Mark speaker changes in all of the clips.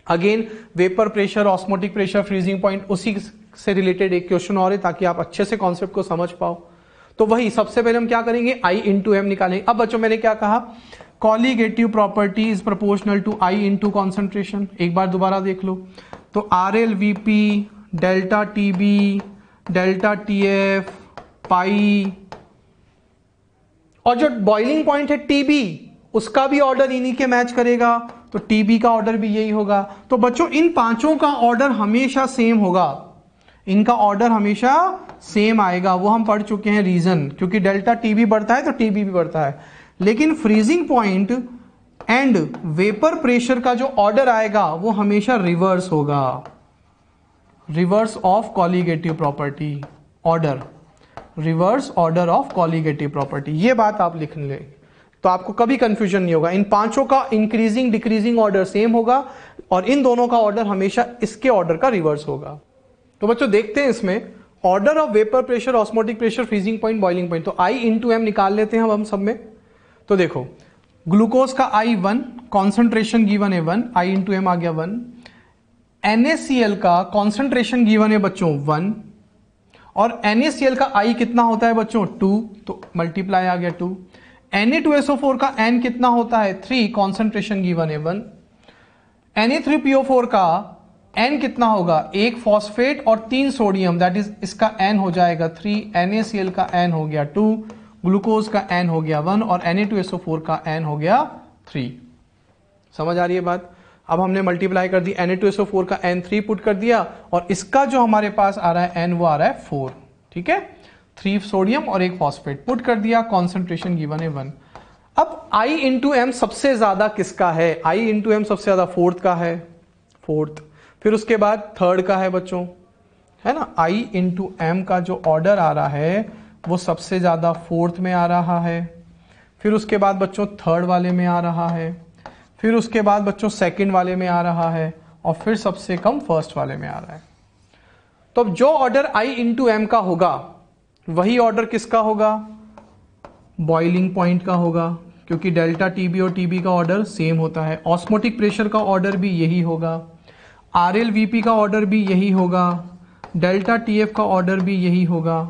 Speaker 1: Again vapour pressure, osmotic pressure, freezing point, उसी से related एक क्वेश्चन और है ताकि आप अच्छे से कॉन्सेप्ट को समझ पाओ। तो वही सबसे पहले हम क्या करेंगे, I इंटू एम निकालेंगे। अब बच्चों मैंने क्या कहा, colligative property is proportional to I into concentration. एक बार दोबारा देख लो, तो RLVP delta TB delta TF pi, और जो बॉइलिंग पॉइंट है TB उसका भी ऑर्डर इन्हीं के मैच करेगा, तो TB का ऑर्डर भी यही होगा। तो बच्चों इन पांचों का ऑर्डर हमेशा सेम होगा, इनका ऑर्डर हमेशा सेम आएगा। वो हम पढ़ चुके हैं रीजन, क्योंकि डेल्टा TB बढ़ता है तो TB भी बढ़ता है। लेकिन freezing point and vapour pressure का जो ऑर्डर आएगा वो हमेशा रिवर्स होगा, reverse of colligative property order, reverse order of colligative property. ये बात आप लिख ले तो आपको कभी कंफ्यूजन नहीं होगा। इन पांचों का इंक्रीजिंग डिक्रीजिंग ऑर्डर सेम होगा और इन दोनों का ऑर्डर हमेशा इसके ऑर्डर का रिवर्स होगा। तो बच्चों देखते हैं इसमें order of vapour pressure, osmotic pressure, freezing point, boiling point. तो I इंटू एम निकाल लेते हैं हम सब में। तो देखो ग्लूकोज का I 1, कॉन्सेंट्रेशन गिवन है 1, I इंटू एम आ गया 1। NaCl का कॉन्सेंट्रेशन गिवन है बच्चों 1 और NaCl का I कितना होता है बच्चों 2, तो मल्टीप्लाई आ गया 2। Na2SO4 का N कितना होता है 3, कॉन्सेंट्रेशन गिवन है 1। Na3PO4 का N कितना होगा, एक फॉस्फेट और 3 सोडियम, दैट इज इसका N हो जाएगा 3, NaCl का N हो गया 2, ग्लूकोज का N हो गया 1 और Na2SO4 का N हो गया 3। समझ आ रही है बात। अब हमने मल्टीप्लाई कर दी, Na2SO4 का N 3 पुट कर दिया और इसका जो हमारे पास आ रहा है N वो आ रहा है 4, ठीक है, 3 सोडियम और एक फॉस्फेट पुट कर दिया, कॉन्सेंट्रेशन गिवन है 1। अब I इंटू एम सबसे ज्यादा किसका है, I इंटू एम सबसे ज्यादा फोर्थ का है, फोर्थ, फिर उसके बाद थर्ड का है बच्चों, है ना। I इंटू एम का जो ऑर्डर आ रहा है वो सबसे ज्यादा फोर्थ में आ रहा है, फिर उसके बाद बच्चों थर्ड वाले में आ रहा है, फिर उसके बाद बच्चों सेकंड वाले में आ रहा है और फिर सबसे कम फर्स्ट वाले में आ रहा है। तो अब जो ऑर्डर I इंटू एम का होगा वही ऑर्डर किसका होगा, बॉइलिंग पॉइंट का होगा, क्योंकि डेल्टा TB और TB का ऑर्डर सेम होता है। ऑस्मोटिक प्रेशर का ऑर्डर भी यही होगा, RLVP का ऑर्डर भी यही होगा, डेल्टा TF का ऑर्डर भी यही होगा।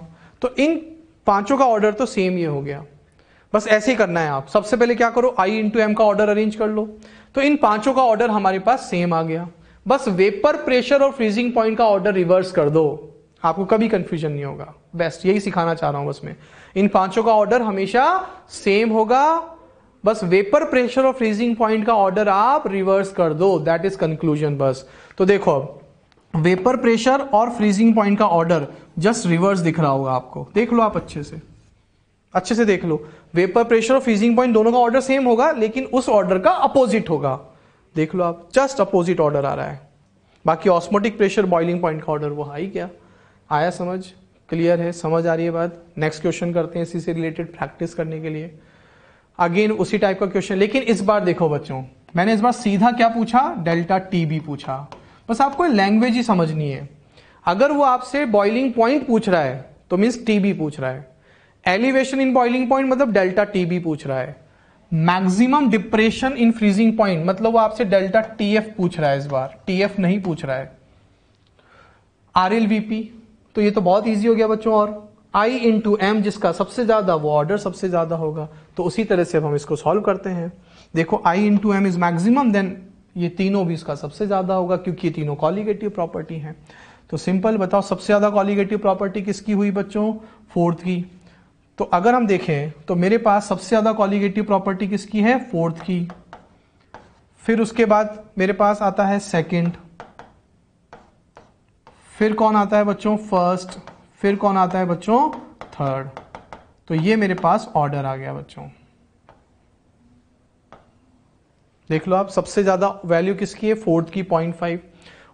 Speaker 1: तो इन पांचों का ऑर्डर तो सेम ही हो गया। बस ऐसे ही करना है, आप सबसे पहले क्या करो, I इंटू एम का ऑर्डर अरेंज कर लो। तो इन पांचों का ऑर्डर हमारे पास सेम आ गया, बस वेपर प्रेशर और फ्रीजिंग पॉइंट का ऑर्डर रिवर्स कर दो, आपको कभी कंफ्यूजन नहीं होगा। बेस्ट यही सिखाना चाह रहा हूं बस मैं, इन पांचों का ऑर्डर हमेशा सेम होगा, बस वेपर प्रेशर और फ्रीजिंग पॉइंट का ऑर्डर आप रिवर्स कर दो, दैट इज कंक्लूजन बस। तो देखो अब वेपर प्रेशर और फ्रीजिंग पॉइंट का ऑर्डर जस्ट रिवर्स दिख रहा होगा आपको, देख लो आप अच्छे से देख लो। वेपर प्रेशर और फ्रीजिंग पॉइंट दोनों का ऑर्डर सेम होगा लेकिन उस ऑर्डर का अपोजिट होगा, देख लो आप, जस्ट अपोजिट ऑर्डर आ रहा है। बाकी ऑस्मोटिक प्रेशर, बॉइलिंग पॉइंट का ऑर्डर वो हाई क्या आया, समझ क्लियर है, समझ आ रही है बात। नेक्स्ट क्वेश्चन करते हैं इसी से रिलेटेड प्रैक्टिस करने के लिए। अगेन उसी टाइप का क्वेश्चन, लेकिन इस बार देखो बच्चों, मैंने इस बार सीधा क्या पूछा, डेल्टा TB पूछा। बस आपको लैंग्वेज ही समझनी है। अगर वो आपसे बॉइलिंग पॉइंट पूछ रहा है तो मीन्स TB पूछ रहा है, एलिवेशन इन बॉइलिंग पॉइंट मतलब डेल्टा TB पूछ रहा है, maximum depression in freezing point मतलब वो आपसे डेल्टा TF पूछ रहा है, इस बार TF नहीं पूछ रहा है। RLVP तो ये तो बहुत इजी हो गया बच्चों, और I इंटू एम जिसका सबसे ज्यादा वो ऑर्डर सबसे ज्यादा होगा। तो उसी तरह से अब हम इसको सॉल्व करते हैं। देखो I into M is maximum, then ये तीनों भी इसका सबसे ज्यादा होगा क्योंकि ये तीनों कॉलीगेटिव प्रॉपर्टी हैं। तो सिंपल बताओ सबसे ज्यादा कॉलीगेटिव प्रॉपर्टी किसकी हुई बच्चों, फोर्थ की। तो अगर हम देखें तो मेरे पास सबसे ज्यादा कॉलीगेटिव प्रॉपर्टी किसकी है, फोर्थ की। फिर उसके बाद मेरे पास आता है सेकंड, फिर कौन आता है बच्चों, फर्स्ट, फिर कौन आता है बच्चों, थर्ड। तो ये मेरे पास ऑर्डर आ गया बच्चों, देख लो आप। सबसे ज्यादा वैल्यू किसकी है, फोर्थ की 0.5,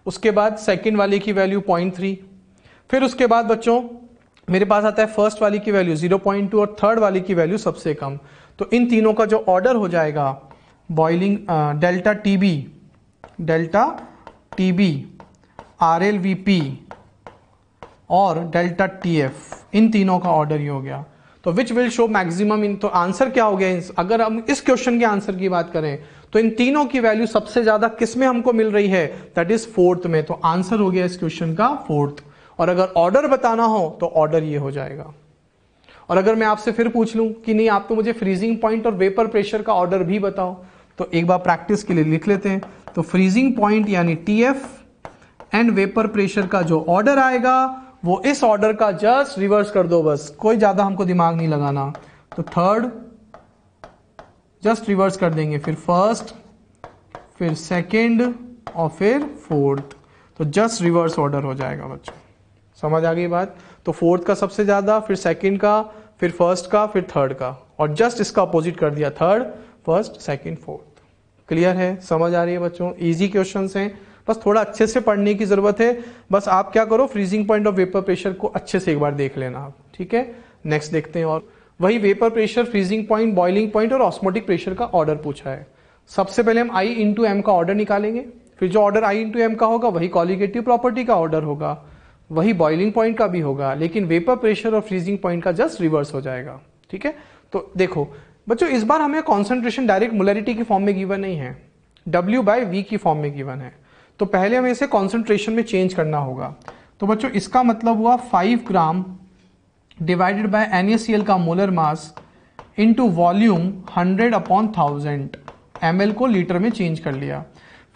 Speaker 1: उसके बाद सेकंड वाले की वैल्यू 0.3, फिर उसके बाद बच्चों मेरे पास आता है फर्स्ट वाली की वैल्यू 0.2 और थर्ड वाली की वैल्यू सबसे कम। तो इन तीनों का जो ऑर्डर हो जाएगा, बॉइलिंग डेल्टा TB, RLVP और डेल्टा TF, इन तीनों का ऑर्डर ही हो गया। तो which will show maximum in, तो आंसर क्या हो गया, अगर हम इस क्वेश्चन के आंसर की बात करें तो इन तीनों की वैल्यू सबसे ज्यादा किस में हमको मिल रही है, दैट इज फोर्थ में। तो आंसर हो गया इस क्वेश्चन का फोर्थ। और अगर ऑर्डर बताना हो तो ऑर्डर ये हो जाएगा। और अगर मैं आपसे फिर पूछ लूं कि नहीं आप तो मुझे फ्रीजिंग पॉइंट और वेपर प्रेशर का ऑर्डर भी बताओ, तो एक बार प्रैक्टिस के लिए लिख लेते हैं। तो फ्रीजिंग पॉइंट यानी टीएफ एंड वेपर प्रेशर का जो ऑर्डर आएगा वो इस ऑर्डर का जस्ट रिवर्स कर दो, बस कोई ज्यादा हमको दिमाग नहीं लगाना। तो थर्ड जस्ट रिवर्स कर देंगे, फिर फर्स्ट, फिर सेकंड और फिर फोर्थ। तो जस्ट रिवर्स ऑर्डर हो जाएगा बच्चों, समझ आ गई बात। तो फोर्थ का सबसे ज्यादा, फिर सेकंड का, फिर फर्स्ट का, फिर थर्ड का, और जस्ट इसका अपोजिट कर दिया, third, first, second, fourth. Clear है, समझ आ रही है बच्चों। इजी क्वेश्चंस हैं, बस थोड़ा अच्छे से पढ़ने की जरूरत है। बस आप क्या करो, फ्रीजिंग पॉइंट और वेपर प्रेशर को अच्छे से एक बार देख लेना आप, ठीक है। नेक्स्ट देखते हैं, और वही vapour pressure, freezing point, boiling point और ऑस्मोटिक प्रेशर का ऑर्डर पूछा है। सबसे पहले हम आई इंटू एम का ऑर्डर निकालेंगे, फिर जो ऑर्डर आई इंटू एम का होगा वही कॉलिगेटिव प्रॉपर्टी का ऑर्डर होगा, वही बॉइलिंग पॉइंट का भी होगा, लेकिन वेपर प्रेशर और फ्रीजिंग पॉइंट का जस्ट रिवर्स हो जाएगा, ठीक है। तो देखो बच्चों, इस बार हमें कॉन्सेंट्रेशन डायरेक्ट मोलैरिटी की फॉर्म में गिवन नहीं है, W/V की फॉर्म में गिवन है। तो पहले हमें इसे कॉन्सेंट्रेशन में चेंज करना होगा। तो बच्चों इसका मतलब हुआ 5 ग्राम डिवाइडेड बाय NaCl का molar mass into volume 100/1000 ml को लीटर में चेंज कर लिया।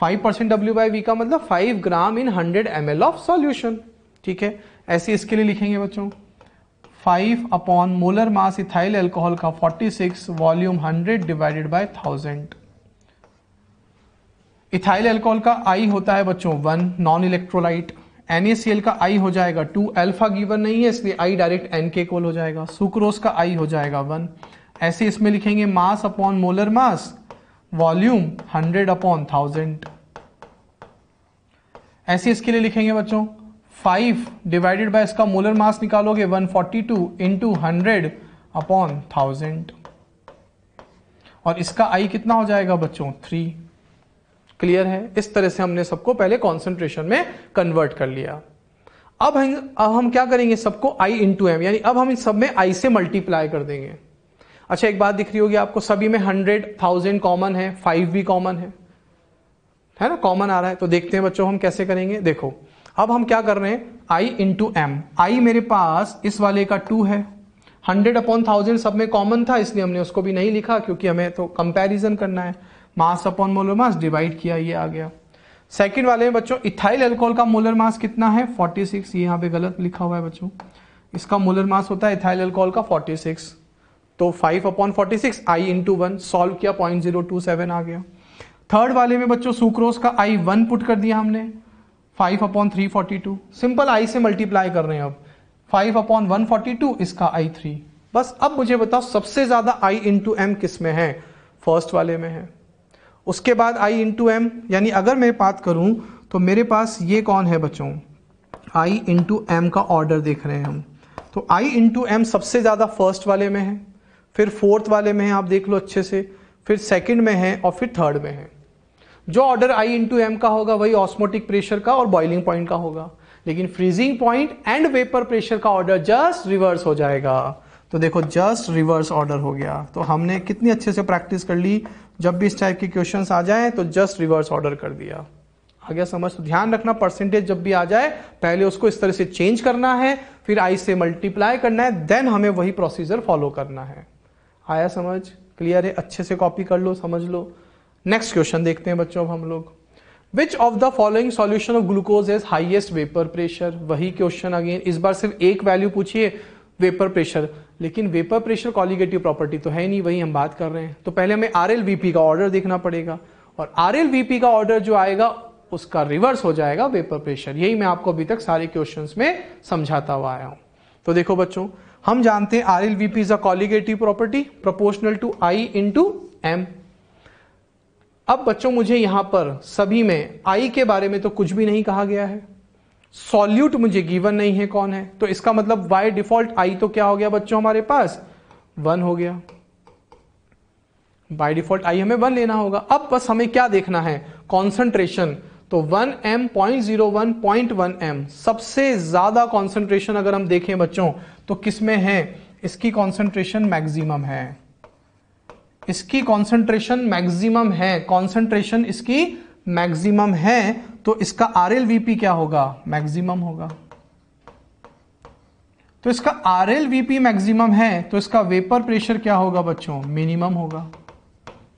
Speaker 1: 5% W/V का मतलब 5 ग्राम इन 100 ml ऑफ सॉल्यूशन, ठीक है। ऐसे इसके लिए लिखेंगे बच्चों 5 upon molar mass ethyl alcohol का 46 volume 100 divided by 1000। Ethyl alcohol का I होता है बच्चों 1 नॉन इलेक्ट्रोलाइट, NaCl का I हो जाएगा 2, अल्फा गिवन नहीं है इसलिए I डायरेक्ट N के इक्वल हो जाएगा, सुक्रोज का I हो जाएगा 1। ऐसे इसमें लिखेंगे mass upon molar mass volume 100/1000। ऐसे इसके लिए लिखेंगे बच्चों 5 डिवाइडेड बाय इसका मोलर मास निकालोगे 142 इंटू 100/1000, और इसका I कितना हो जाएगा बच्चों 3। क्लियर है, इस तरह से हमने सबको पहले कॉन्सेंट्रेशन में कन्वर्ट कर लिया। अब हम क्या करेंगे, सबको I इंटू एम, यानी अब हम इन सब में I से मल्टीप्लाई कर देंगे। अच्छा एक बात दिख रही होगी आपको, सभी में 100,000 कॉमन है, 5 भी कॉमन है ना, कॉमन आ रहा है। तो देखते हैं बच्चों हम कैसे करेंगे। देखो अब हम क्या कर रहे हैं, I इंटू एम, I मेरे पास इस वाले का 2 है, 100/1000 सब में कॉमन था इसलिए हमने उसको भी नहीं लिखा क्योंकि हमें तो कंपैरिजन करना है। Mass upon molar mass divide किया, ये आ गया। सेकंड वाले में बच्चों इथाइल अल्कोहल का मोलर मास कितना है 46, ये यहाँ पे गलत लिखा हुआ है बच्चों, इसका मोलर मास होता है इथाइल अल्कोहल का 46। तो 5/46 I इंटू 1, सॉल्व किया 0.027 आ गया। थर्ड वाले में बच्चों सुक्रोज का I 1 पुट कर दिया हमने 5/342, सिंपल I से मल्टीप्लाई कर रहे हैं। अब 5/142 इसका I 3। बस अब मुझे बताओ सबसे ज्यादा I इंटू एम किस में है, फर्स्ट वाले में है। उसके बाद I इंटू एम, यानी अगर मैं बात करूं तो मेरे पास ये कौन है बच्चों, I इंटू एम का ऑर्डर देख रहे हैं हम। तो I इंटू एम सबसे ज्यादा फर्स्ट वाले में है, फिर फोर्थ वाले में है, आप देख लो अच्छे से, फिर सेकंड में है और फिर थर्ड में है। जो ऑर्डर I इंटू एम का होगा वही ऑस्मोटिक प्रेशर का और बॉइलिंग पॉइंट का होगा, लेकिन freezing point and vapour pressure का ऑर्डर जस्ट रिवर्स हो जाएगा। तो देखो जस्ट रिवर्स ऑर्डर हो गया। तो हमने कितनी अच्छे से प्रैक्टिस कर ली, जब भी इस टाइप के क्वेश्चंस आ जाए तो जस्ट रिवर्स ऑर्डर कर दिया। आ गया समझ। तो ध्यान रखना परसेंटेज जब भी आ जाए पहले उसको इस तरह से चेंज करना है, फिर I से मल्टीप्लाई करना है, देन हमें वही प्रोसीजर फॉलो करना है। आया समझ, क्लियर है, अच्छे से कॉपी कर लो, समझ लो। नेक्स्ट क्वेश्चन देखते हैं बच्चों अब हम लोग, which of the following solution of glucose has highest vapour pressure. वही क्वेश्चन अगेन, इस बार सिर्फ एक वैल्यू पूछिए वेपर प्रेशर, लेकिन वेपर प्रेशर कॉलिगेटिव प्रॉपर्टी तो है नहीं, वही हम बात कर रहे हैं। तो पहले हमें RLVP का ऑर्डर देखना पड़ेगा, और RLVP का ऑर्डर जो आएगा उसका रिवर्स हो जाएगा वेपर प्रेशर। यही मैं आपको अभी तक सारे क्वेश्चंस में समझाता हुआ आया हूं। तो देखो बच्चों, हम जानते हैं RLVP is a colligative property proportional to I into M. अब बच्चों मुझे यहां पर सभी में I के बारे में तो कुछ भी नहीं कहा गया है, सॉल्यूट मुझे गिवन नहीं है कौन है, तो इसका मतलब बाय डिफॉल्ट I तो क्या हो गया बच्चों हमारे पास 1 हो गया, बाय डिफॉल्ट I हमें 1 लेना होगा। अब बस हमें क्या देखना है, कॉन्सेंट्रेशन। तो 1m 0.01 0.1m सबसे ज्यादा कॉन्सेंट्रेशन अगर हम देखें बच्चों तो किस में है, इसकी कॉन्सेंट्रेशन मैक्सिमम है, इसकी कॉन्सेंट्रेशन मैक्सिमम है, कॉन्सेंट्रेशन इसकी मैक्सिमम है, तो इसका RLVP क्या होगा? मैक्सिमम होगा। तो इसका RLVP मैक्सिमम है तो इसका वेपर प्रेशर क्या होगा बच्चों? मिनिमम होगा।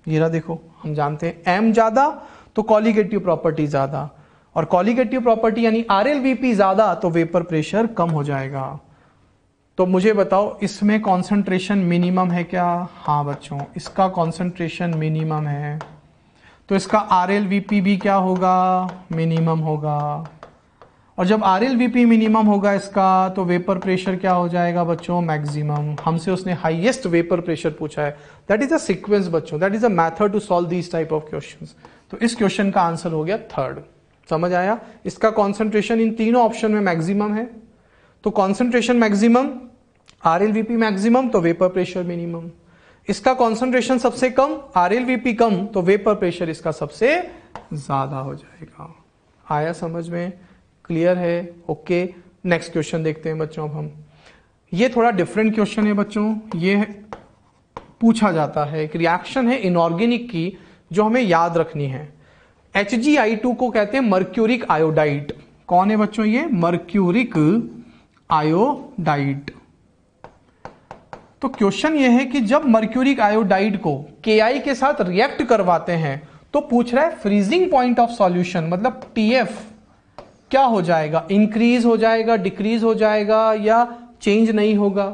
Speaker 1: ये रहा देखो, हम जानते हैं M ज्यादा तो कॉलिगेटिव प्रॉपर्टी ज्यादा, और कॉलिगेटिव प्रॉपर्टी यानी RLVP ज्यादा तो वेपर प्रेशर कम हो जाएगा। तो मुझे बताओ इसमें कॉन्सेंट्रेशन मिनिमम है क्या? हाँ बच्चों, इसका कॉन्सेंट्रेशन मिनिमम है, तो इसका RLVP भी क्या होगा? मिनिमम होगा। और जब RLVP मिनिमम होगा इसका, तो वेपर प्रेशर क्या हो जाएगा बच्चों? मैक्सिमम। हमसे उसने हाईएस्ट वेपर प्रेशर पूछा है। दैट इज अ सीक्वेंस बच्चों, that is a method to solve these type of questions. तो इस क्वेश्चन का आंसर हो गया थर्ड। समझ आया? इसका कॉन्सेंट्रेशन इन तीनों ऑप्शन में मैक्सिमम है, तो कॉन्सेंट्रेशन मैक्सिमम, RLVP मैक्सिमम, तो वेपर प्रेशर मिनिमम। इसका कॉन्सेंट्रेशन सबसे कम, RLVP कम, तो वेपर प्रेशर इसका सबसे ज्यादा हो जाएगा। आया समझ में? क्लियर है? ओके, नेक्स्ट क्वेश्चन देखते हैं बच्चों। अब हम, ये थोड़ा डिफरेंट क्वेश्चन है बच्चों। ये पूछा जाता है, एक रिएक्शन है इनऑर्गेनिक की जो हमें याद रखनी है। HgI2 को कहते हैं मर्क्यूरिक आयोडाइड। कौन है बच्चों ये? Mercuric iodide. तो क्वेश्चन ये है कि जब मर्क्यूरिक आयोडाइड को Ki के साथ रिएक्ट करवाते हैं तो पूछ रहा है फ्रीजिंग पॉइंट ऑफ सॉल्यूशन, मतलब TF क्या हो जाएगा? इंक्रीज हो जाएगा, डिक्रीज हो जाएगा, या चेंज नहीं होगा?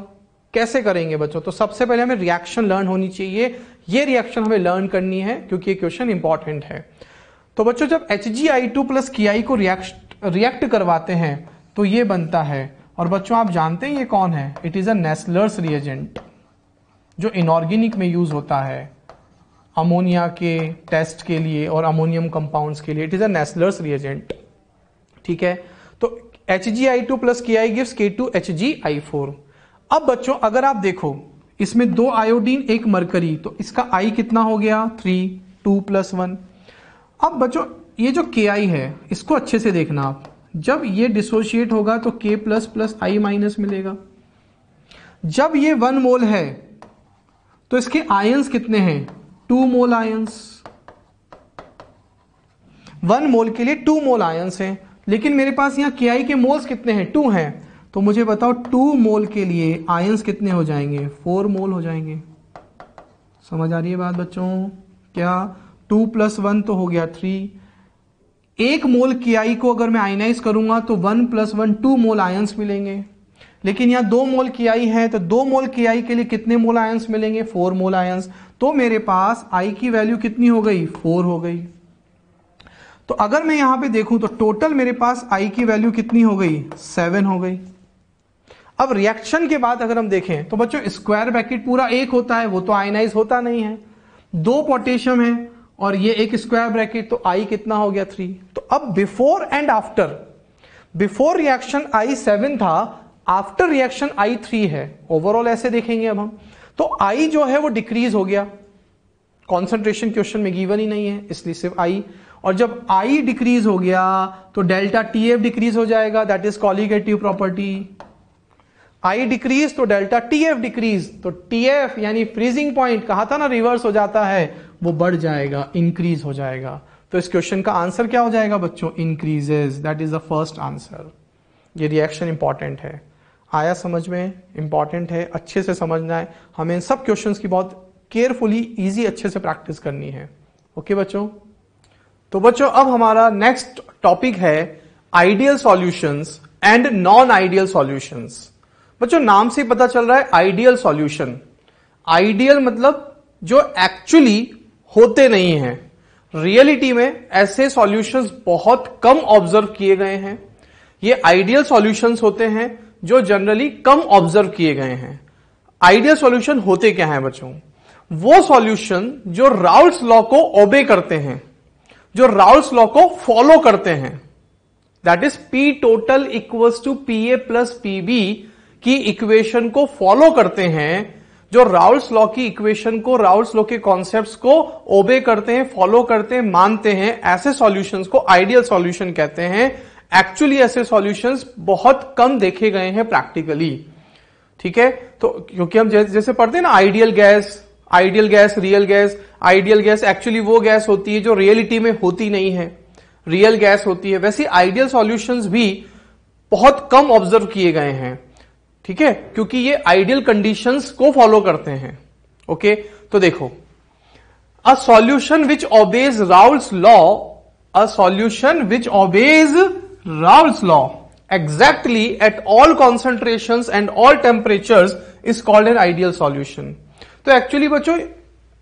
Speaker 1: कैसे करेंगे बच्चों? तो सबसे पहले हमें रिएक्शन लर्न होनी चाहिए। ये रिएक्शन हमें लर्न करनी है क्योंकि ये क्वेश्चन इंपॉर्टेंट है। तो बच्चों जब HgI2 प्लस Ki को रिएक्ट करवाते हैं तो ये बनता है, और बच्चों आप जानते हैं ये कौन है? It is a Nessler's reagent जो इनऑर्गेनिक में यूज होता है अमोनिया के टेस्ट के लिए और अमोनियम कंपाउंड्स के लिए। It is a Nessler's reagent, ठीक है। तो HgI2 plus Ki gives K2HgI4। अब बच्चों अगर आप देखो इसमें 2 आयोडीन 1 मरकरी, तो इसका I कितना हो गया? 3, 2 + 1। अब बच्चों ये जो Ki है इसको अच्छे से देखना आप, जब ये डिसोशिएट होगा तो K प्लस I माइनस मिलेगा। जब ये 1 मोल है तो इसके आयंस कितने हैं? 2 मोल आयंस। 1 मोल के लिए 2 मोल आयंस हैं, लेकिन मेरे पास यहां Ki के मोल्स कितने हैं? 2 हैं। तो मुझे बताओ 2 मोल के लिए आयंस कितने हो जाएंगे? 4 मोल हो जाएंगे। समझ आ रही है बात बच्चों? क्या 2 + 1 तो हो गया 3। 1 मोल Ki को अगर मैं आयनाइज करूंगा तो 1 + 1 2 मोल आयंस मिलेंगे, लेकिन यहां 2 मोल Ki है तो 2 मोल Ki के लिए कितने मोल आयंस मिलेंगे? 4 मोल आयंस। तो मेरे पास I की वैल्यू कितनी हो गई? 4 हो गई। तो अगर मैं यहां पे देखूं तो टोटल मेरे पास I की वैल्यू कितनी हो गई? 7 हो गई। अब रिएक्शन के बाद अगर हम देखें तो बच्चों स्क्वायर ब्रैकेट पूरा 1 होता है, वो तो आयनाइज होता नहीं है। 2 पोटेशियम है और ये एक स्क्वायर ब्रैकेट, तो I कितना हो गया? 3। तो अब before and after, before reaction I 7 था, आफ्टर रिएक्शन I 3 है। ओवरऑल ऐसे देखेंगे अब हम, तो I जो है वो डिक्रीज हो गया। कॉन्सेंट्रेशन क्वेश्चन में गिवन ही नहीं है, इसलिए सिर्फ I। और जब I डिक्रीज हो गया तो डेल्टा TF डिक्रीज हो जाएगा, that is colligative property. I decrease तो डेल्टा TF डिक्रीज, तो TF यानी फ्रीजिंग पॉइंट, कहा था ना रिवर्स हो जाता है, वो बढ़ जाएगा, इंक्रीज हो जाएगा। तो इस क्वेश्चन का आंसर क्या हो जाएगा बच्चों? Increases. That is the first answer. ये रिएक्शन इंपॉर्टेंट है। आया समझ में? इंपॉर्टेंट है, अच्छे से समझना है हमें। इन सब क्वेश्चंस की बहुत केयरफुली इजी अच्छे से प्रैक्टिस करनी है। ओके बच्चों? तो बच्चों अब हमारा नेक्स्ट टॉपिक है ideal solutions and non ideal solutions. बच्चों नाम से पता चल रहा है आइडियल सॉल्यूशन। आइडियल मतलब जो एक्चुअली होते नहीं हैं। रियलिटी में ऐसे सॉल्यूशंस बहुत कम ऑब्जर्व किए गए हैं। ये आइडियल सॉल्यूशंस होते हैं जो जनरली कम ऑब्जर्व किए गए हैं। आइडियल सॉल्यूशन होते क्या हैं बच्चों? वो सॉल्यूशन जो राउल्स लॉ को ओबे करते हैं, जो राउल्स लॉ को फॉलो करते हैं। That is P total equals to PA plus PB की इक्वेशन को फॉलो करते हैं, जो राउल्स लॉ की इक्वेशन को, राउल्स लॉ के कॉन्सेप्ट्स को ओबे करते हैं, फॉलो करते हैं, मानते हैं। ऐसे सॉल्यूशंस को आइडियल सॉल्यूशन कहते हैं। एक्चुअली ऐसे सॉल्यूशंस बहुत कम देखे गए हैं प्रैक्टिकली। ठीक है, तो क्योंकि हम जैसे पढ़ते हैं ना ideal gas, real gas. Ideal gas actually वो गैस होती है जो रियलिटी में होती नहीं है, रियल गैस होती है। वैसे आइडियल सॉल्यूशंस भी बहुत कम ऑब्जर्व किए गए हैं, ठीक है, क्योंकि ये आइडियल कंडीशंस को फॉलो करते हैं। ओके, तो देखो, a solution which obeys Raoult's law, a solution which obeys Raoult's law exactly at all concentrations and all temperatures is called an ideal solution। तो एक्चुअली बच्चों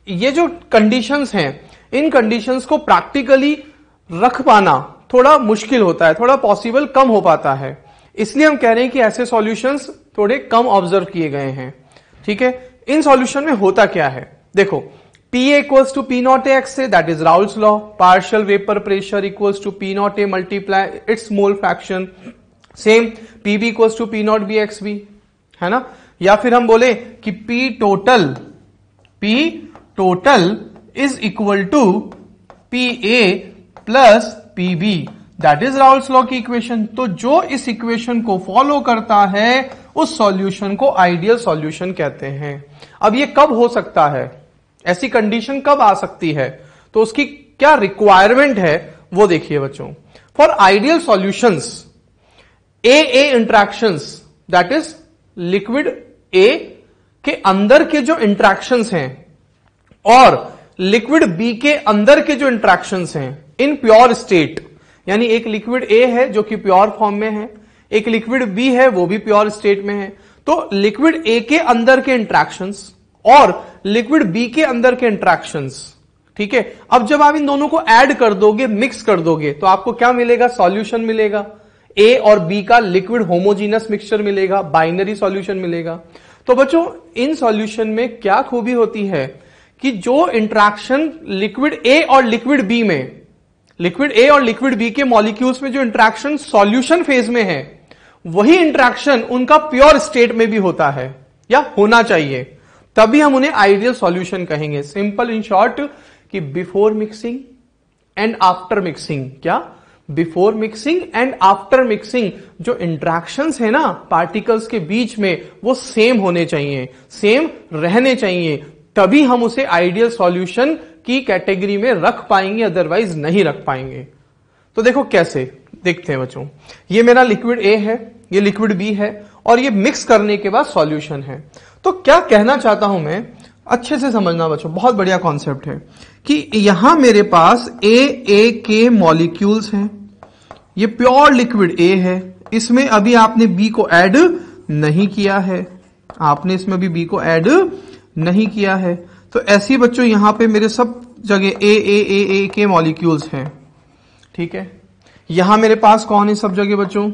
Speaker 1: ये जो कंडीशंस हैं, इन कंडीशंस को प्रैक्टिकली रख पाना थोड़ा मुश्किल होता है, थोड़ा पॉसिबल कम हो पाता है, इसलिए हम कह रहे हैं कि ऐसे सॉल्यूशंस थोड़े कम ऑब्जर्व किए गए हैं। ठीक है, इन सॉल्यूशन में होता क्या है, देखो PA equals to P naught x से, that is Raoult's law. Partial vapour pressure equals to P naught A multiply its mole fraction. Same PB equals to P naught B x B, है ना। या फिर हम बोले कि P total is equal to PA plus PB, that is Raoult's law की equation. तो जो इस इक्वेशन को फॉलो करता है उस सॉल्यूशन को आइडियल सॉल्यूशन कहते हैं। अब ये कब हो सकता है, ऐसी कंडीशन कब आ सकती है, तो उसकी क्या रिक्वायरमेंट है वो देखिए बच्चों। For ideal solutions AA interactions, that is liquid A के अंदर के जो इंट्रैक्शंस हैं और लिक्विड B के अंदर के जो इंट्रैक्शंस हैं इन प्योर स्टेट, यानी एक लिक्विड A है जो कि प्योर फॉर्म में है, एक लिक्विड B है वो भी प्योर स्टेट में है। तो लिक्विड A के अंदर के इंट्रैक्शंस और लिक्विड B के अंदर के इंट्रैक्शंस, ठीक है। अब जब आप इन दोनों को ऐड कर दोगे, मिक्स कर दोगे, तो आपको क्या मिलेगा, सॉल्यूशन मिलेगा। A और B का लिक्विड होमोजीनस मिक्सचर मिलेगा, बाइनरी सॉल्यूशन मिलेगा। तो बच्चों इन सॉल्यूशन में क्या खूबी होती है कि जो इंट्रैक्शन लिक्विड A और लिक्विड B में, लिक्विड A और लिक्विड B के मॉलिक्यूल्स में जो इंट्रैक्शन सॉल्यूशन फेज में है, वही इंट्रैक्शन उनका प्योर स्टेट में भी होता है या होना चाहिए, तभी हम उन्हें आइडियल सॉल्यूशन कहेंगे। सिंपल इन शॉर्ट कि before mixing and after mixing, क्या before mixing and after mixing जो इंट्रैक्शंस है ना पार्टिकल्स के बीच में, वो सेम होने चाहिए, सेम रहने चाहिए, तभी हम उसे आइडियल सॉल्यूशन की कैटेगरी में रख पाएंगे, अदरवाइज नहीं रख पाएंगे। तो देखो कैसे, देखते हैं बच्चों। ये मेरा लिक्विड A है, ये लिक्विड B है और ये मिक्स करने के बाद सॉल्यूशन है। तो क्या कहना चाहता हूं मैं, अच्छे से समझना बच्चों, बहुत बढ़िया कॉन्सेप्ट है कि यहां मेरे पास A के मॉलिक्यूल्स हैं, ये प्योर लिक्विड A है, इसमें अभी आपने B को ऐड नहीं किया है, आपने इसमें अभी B को ऐड नहीं किया है। तो ऐसे बच्चों यहां पे मेरे सब जगह A के मॉलिक्यूल्स हैं, ठीक है। यहां मेरे पास कौन है सब जगह बच्चों,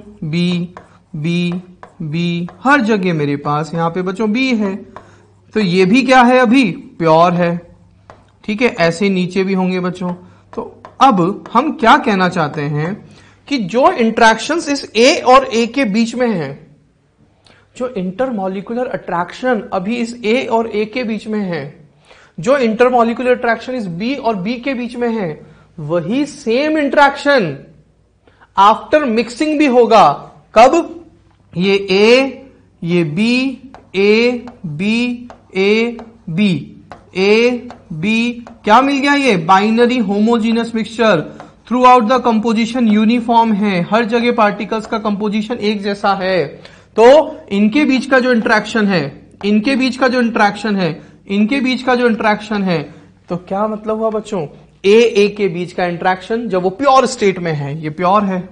Speaker 1: B, हर जगह मेरे पास यहां पे बच्चों B है। तो ये भी क्या है, अभी प्योर है, ठीक है। ऐसे नीचे भी होंगे बच्चों। तो अब हम क्या कहना चाहते हैं कि जो इंट्रैक्शंस इस A और A के बीच में है, जो इंटरमॉलिक्यूलर अट्रैक्शन अभी इस A और A के बीच में है, जो इंटरमॉलिक्यूलर अट्रैक्शन इस B और B के बीच में है, वही सेम इंट्रैक्शन आफ्टर मिक्सिंग भी होगा। कब, ये A, ये B, A, B, क्या मिल गया, ये binary homogeneous mixture. Through out the composition uniform है, हर जगह पार्टिकल्स का कंपोजिशन एक जैसा है। तो इनके बीच का जो इंट्रैक्शन है, इनके बीच का जो इंट्रैक्शन है, इनके बीच का जो इंट्रैक्शन है, तो क्या मतलब हुआ बच्चों, A के बीच का इंट्रैक्शन जब वो प्योर स्टेट में है, ये प्योर है,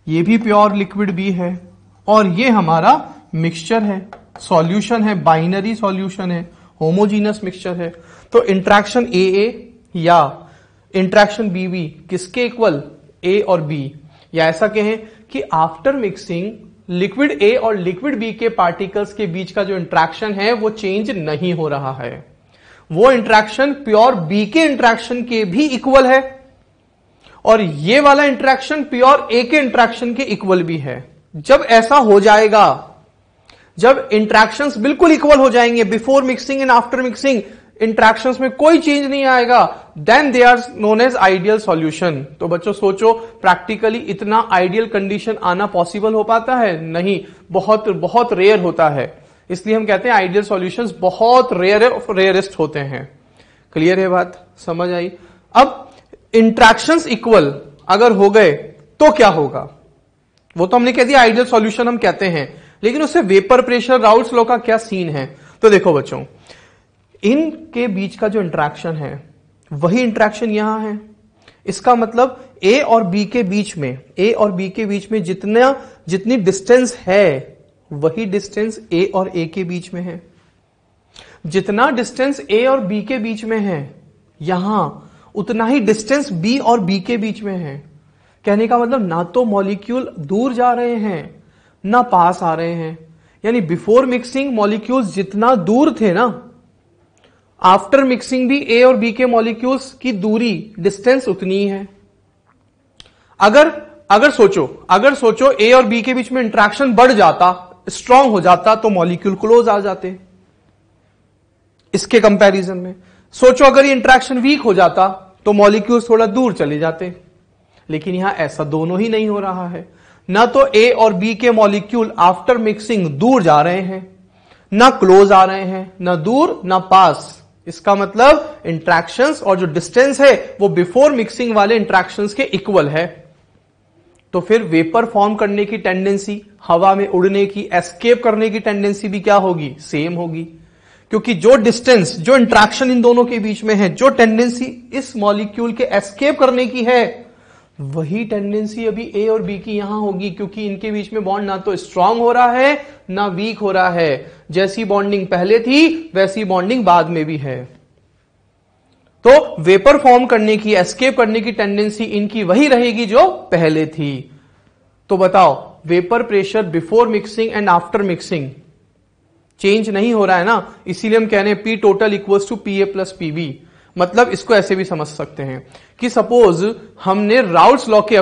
Speaker 1: ये भी प्योर लिक्विड B है, और ये हमारा मिक्सचर है, सॉल्यूशन है, बाइनरी सॉल्यूशन है, होमोजीनस मिक्सचर है। तो इंट्रैक्शन AA या इंट्रैक्शन BB किसके इक्वल, A और B, या ऐसा कहें कि आफ्टर मिक्सिंग लिक्विड A और लिक्विड B के पार्टिकल्स के बीच का जो इंट्रैक्शन है वो चेंज नहीं हो रहा है, वो इंट्रैक्शन प्योर B के इंट्रैक्शन के भी इक्वल है, और ये वाला इंट्रैक्शन प्योर A के इंट्रैक्शन के इक्वल भी है। जब ऐसा हो जाएगा, जब इंट्रैक्शंस बिल्कुल इक्वल हो जाएंगे before mixing and after mixing, interactions में कोई चेंज नहीं आएगा, then they are known as ideal solution. तो बच्चों सोचो, प्रैक्टिकली इतना आइडियल कंडीशन आना पॉसिबल हो पाता है? नहीं, बहुत बहुत रेयर होता है। इसलिए हम कहते हैं आइडियल सॉल्यूशंस बहुत रेयरेस्ट होते हैं। क्लियर है बात, समझ आई? अब इंट्रैक्शंस इक्वल अगर हो गए तो क्या होगा? वो तो हमने कह दिया आइडियल सॉल्यूशन हम कहते हैं, लेकिन उससे वेपर प्रेशर, राउल्ट्स लॉ का क्या सीन है? तो देखो बच्चों, इनके बीच का जो इंट्रैक्शन है वही इंट्रैक्शन यहां है। इसका मतलब ए और बी के बीच में जितनी डिस्टेंस है वही डिस्टेंस ए और ए के बीच में है। जितना डिस्टेंस ए और बी के बीच में है यहां, उतना ही डिस्टेंस बी और बी के बीच में है। कहने का मतलब ना तो मॉलिक्यूल दूर जा रहे हैं ना पास आ रहे हैं। यानी बिफोर मिक्सिंग मॉलिक्यूल्स जितना दूर थे ना, आफ्टर मिक्सिंग भी ए और बी के मॉलिक्यूल्स की दूरी, डिस्टेंस उतनी ही है। अगर सोचो ए और बी के बीच में इंट्रैक्शन बढ़ जाता, स्ट्रांग हो जाता, तो मॉलिक्यूल क्लोज आ जाते। इसके कंपैरिजन में सोचो अगर ये इंट्रैक्शन वीक हो जाता तो मॉलिक्यूल्स थोड़ा दूर चले जाते। लेकिन यहां ऐसा दोनों ही नहीं हो रहा है। ना तो ए और बी के मॉलिक्यूल आफ्टर मिक्सिंग दूर जा रहे हैं, ना क्लोज आ रहे हैं, ना दूर ना पास। इसका मतलब इंट्रैक्शंस और जो डिस्टेंस है वो बिफोर मिक्सिंग वाले इंट्रैक्शंस के इक्वल है। तो फिर वेपर फॉर्म करने की टेंडेंसी, हवा में उड़ने की, एस्केप करने की टेंडेंसी भी क्या होगी? सेम होगी। क्योंकि जो डिस्टेंस, जो इंट्रैक्शन इन दोनों के बीच में है, जो टेंडेंसी इस मॉलिक्यूल के एस्केप करने की है, वही टेंडेंसी अभी ए और बी की यहां होगी। क्योंकि इनके बीच में बॉन्ड ना तो स्ट्रांग हो रहा है ना वीक हो रहा है। जैसी बॉन्डिंग पहले थी वैसी बॉन्डिंग बाद में भी है। तो वेपर फॉर्म करने की, एस्केप करने की टेंडेंसी इनकी वही रहेगी जो पहले थी। तो बताओ, vapour pressure before mixing and after mixing change नहीं हो रहा है ना। इसीलिए हम कह रहे हैं P total equals to P A plus PB. मतलब इसको ऐसे भी समझ सकते हैं कि सपोज हमने राउल्ट्स लॉ के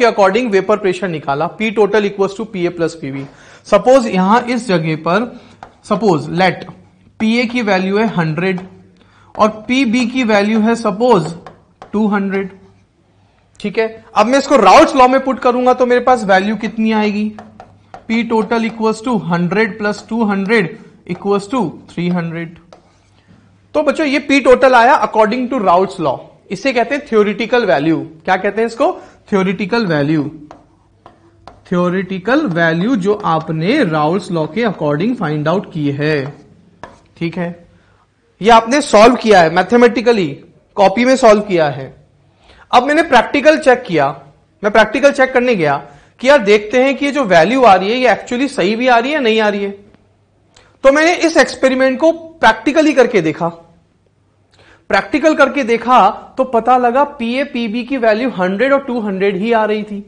Speaker 1: अकॉर्डिंग वेपर प्रेशर निकाला, P total equals to P A plus PB. Suppose यहां इस जगह पर सपोज लेट पी ए की वैल्यू है 100 और पी बी की वैल्यू है सपोज 200। ठीक है, अब मैं इसको राउल्ट्स लॉ में पुट करूंगा तो मेरे पास वैल्यू कितनी आएगी? P total equals to 100 plus 200 equals to 300। तो बच्चों ये पी टोटल आया अकॉर्डिंग टू राउल्ट्स लॉ। इसे कहते हैं थ्योरेटिकल वैल्यू। क्या कहते हैं इसको? Theoretical value. थ्योरेटिकल वैल्यू जो आपने राउल्ट्स लॉ के अकॉर्डिंग फाइंड आउट की है। ठीक है, ये आपने सॉल्व किया है मैथमेटिकली, कॉपी में सॉल्व किया है। अब मैंने प्रैक्टिकल चेक किया, मैं प्रैक्टिकल चेक करने गया कि यार देखते हैं कि ये जो वैल्यू आ रही है ये एक्चुअली सही भी आ रही है नहीं आ रही है। तो मैंने इस एक्सपेरिमेंट को प्रैक्टिकली करके देखा। प्रैक्टिकल करके देखा तो पता लगा पीए पीबी की वैल्यू 100 और 200 ही आ रही थी।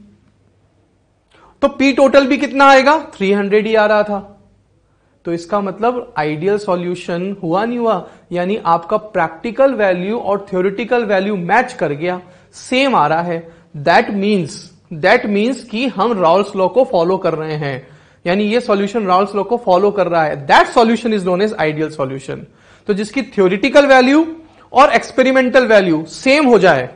Speaker 1: तो पी टोटल भी कितना आएगा? 300 ही आ रहा था। तो इसका मतलब आइडियल सॉल्यूशन हुआ नहीं हुआ? यानी आपका प्रैक्टिकल वैल्यू और थ्योरेटिकल वैल्यू मैच कर गया, सेम आ रहा है। दैट मीन्स कि हम राउल्ट्स लॉ को फॉलो कर रहे हैं। यानी ये सॉल्यूशन राउल्ट्स लॉ को फॉलो कर रहा है। That solution is known as ideal solution. तो जिसकी थ्योरेटिकल वैल्यू और एक्सपेरिमेंटल वैल्यू सेम हो जाए,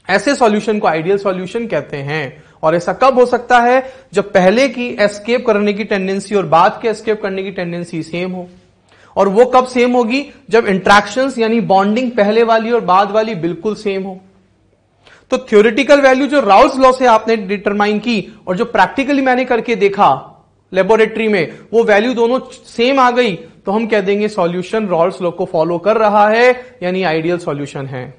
Speaker 1: ऐसे सॉल्यूशन को आइडियल सॉल्यूशन कहते हैं। और ऐसा कब हो सकता है? जब पहले की एस्केप करने की टेंडेंसी और बाद के एस्केप करने की टेंडेंसी सेम हो। और वो कब सेम होगी? जब इंट्रैक्शंस यानी बॉन्डिंग पहले वाली और बाद वाली बिल्कुल सेम हो। तो थ्योरेटिकल वैल्यू जो राउल्ट्स लॉ से आपने डिटरमाइन की और जो प्रैक्टिकली मैंने करके देखा लेबोरेटरी में, वो वैल्यू दोनों सेम आ गई, तो हम कह देंगे सॉल्यूशन राउल्ट्स लॉ को फॉलो कर रहा है, यानी आइडियल सॉल्यूशन है।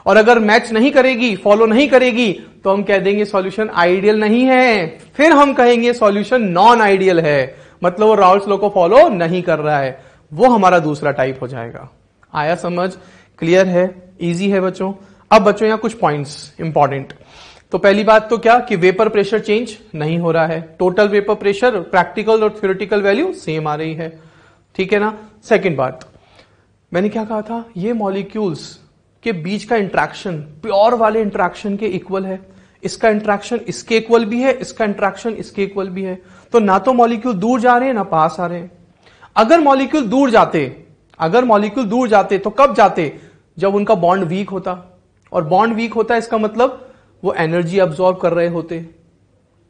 Speaker 1: और अगर मैच नहीं करेगी, फॉलो नहीं करेगी, तो हम कह देंगे सॉल्यूशन आइडियल नहीं है। फिर हम कहेंगे सॉल्यूशन नॉन आइडियल है, मतलब वो राउल्ट्स लॉ को फॉलो नहीं कर रहा है। वो हमारा दूसरा टाइप हो जाएगा। आया समझ? क्लियर है? इजी है बच्चों? अब बच्चों यहां कुछ पॉइंट्स इंपॉर्टेंट। तो पहली बात तो क्या कि वेपर प्रेशर चेंज नहीं हो रहा है। टोटल वेपर प्रेशर, प्रैक्टिकल और थ्योरेटिकल वैल्यू सेम आ रही है। ठीक है ना? सेकंड बात, मैंने क्या कहा था? ये मॉलिक्यूल्स के बीच का इंट्रैक्शन प्योर वाले इंट्रैक्शन के इक्वल है। इसका इंट्रैक्शन इसके इक्वल भी है, इसका इंट्रैक्शन इसके इक्वल भी है। तो ना तो मॉलिक्यूल दूर जा रहे हैं ना पास आ रहे हैं। अगर मॉलिक्यूल दूर जाते अगर मॉलिक्यूल दूर जाते तो कब जाते? जब उनका बॉन्ड वीक होता, और बॉन्ड वीक होता इसका मतलब वो एनर्जी अब्सॉर्ब कर रहे होते,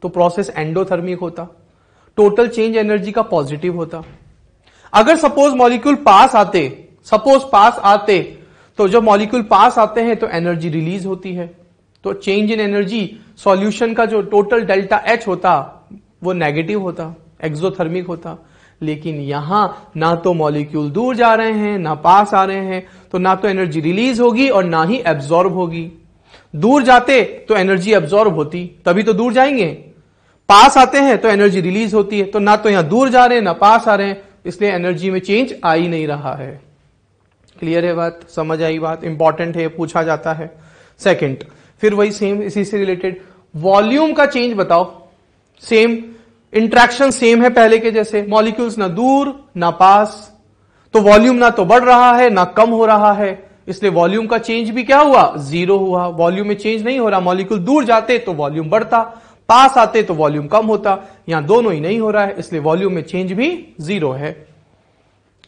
Speaker 1: तो प्रोसेस एंडोथर्मिक होता, टोटल चेंज एनर्जी का पॉजिटिव होता। अगर सपोज मॉलिक्यूल पास आते, तो जब मॉलिक्यूल पास आते हैं तो एनर्जी रिलीज होती है, तो चेंज इन एनर्जी सॉल्यूशन का जो टोटल डेल्टा एच होता वो नेगेटिव होता, एक्सोथर्मिक होता। लेकिन यहां ना तो मॉलिक्यूल दूर जा रहे हैं ना पास आ रहे हैं, तो ना तो एनर्जी रिलीज होगी और ना ही एब्जॉर्ब होगी। दूर जाते तो एनर्जी एब्जॉर्ब होती, तभी तो दूर जाएंगे। पास आते हैं तो एनर्जी रिलीज होती है, तो ना तो यहां दूर जा रहे हैं ना पास आ रहे हैं, इसलिए एनर्जी में चेंज आ ही नहीं रहा है। क्लियर है बात? समझ आई बात? इंपॉर्टेंट है, पूछा जाता है। सेकंड, फिर वही सेम, इसी से रिलेटेड, वॉल्यूम का चेंज बताओ। सेम इंट्रैक्शन सेम है पहले के जैसे, मॉलिक्यूल्स ना दूर ना पास, तो वॉल्यूम ना तो बढ़ रहा है ना कम हो रहा है, इसलिए वॉल्यूम का चेंज भी क्या हुआ? जीरो हुआ। वॉल्यूम में चेंज नहीं हो रहा, मॉलिक्यूल दूर जाते तो वॉल्यूम बढ़ता, पास आते तो वॉल्यूम कम होता, यहां दोनों ही नहीं हो रहा है, इसलिए वॉल्यूम में चेंज भी जीरो है।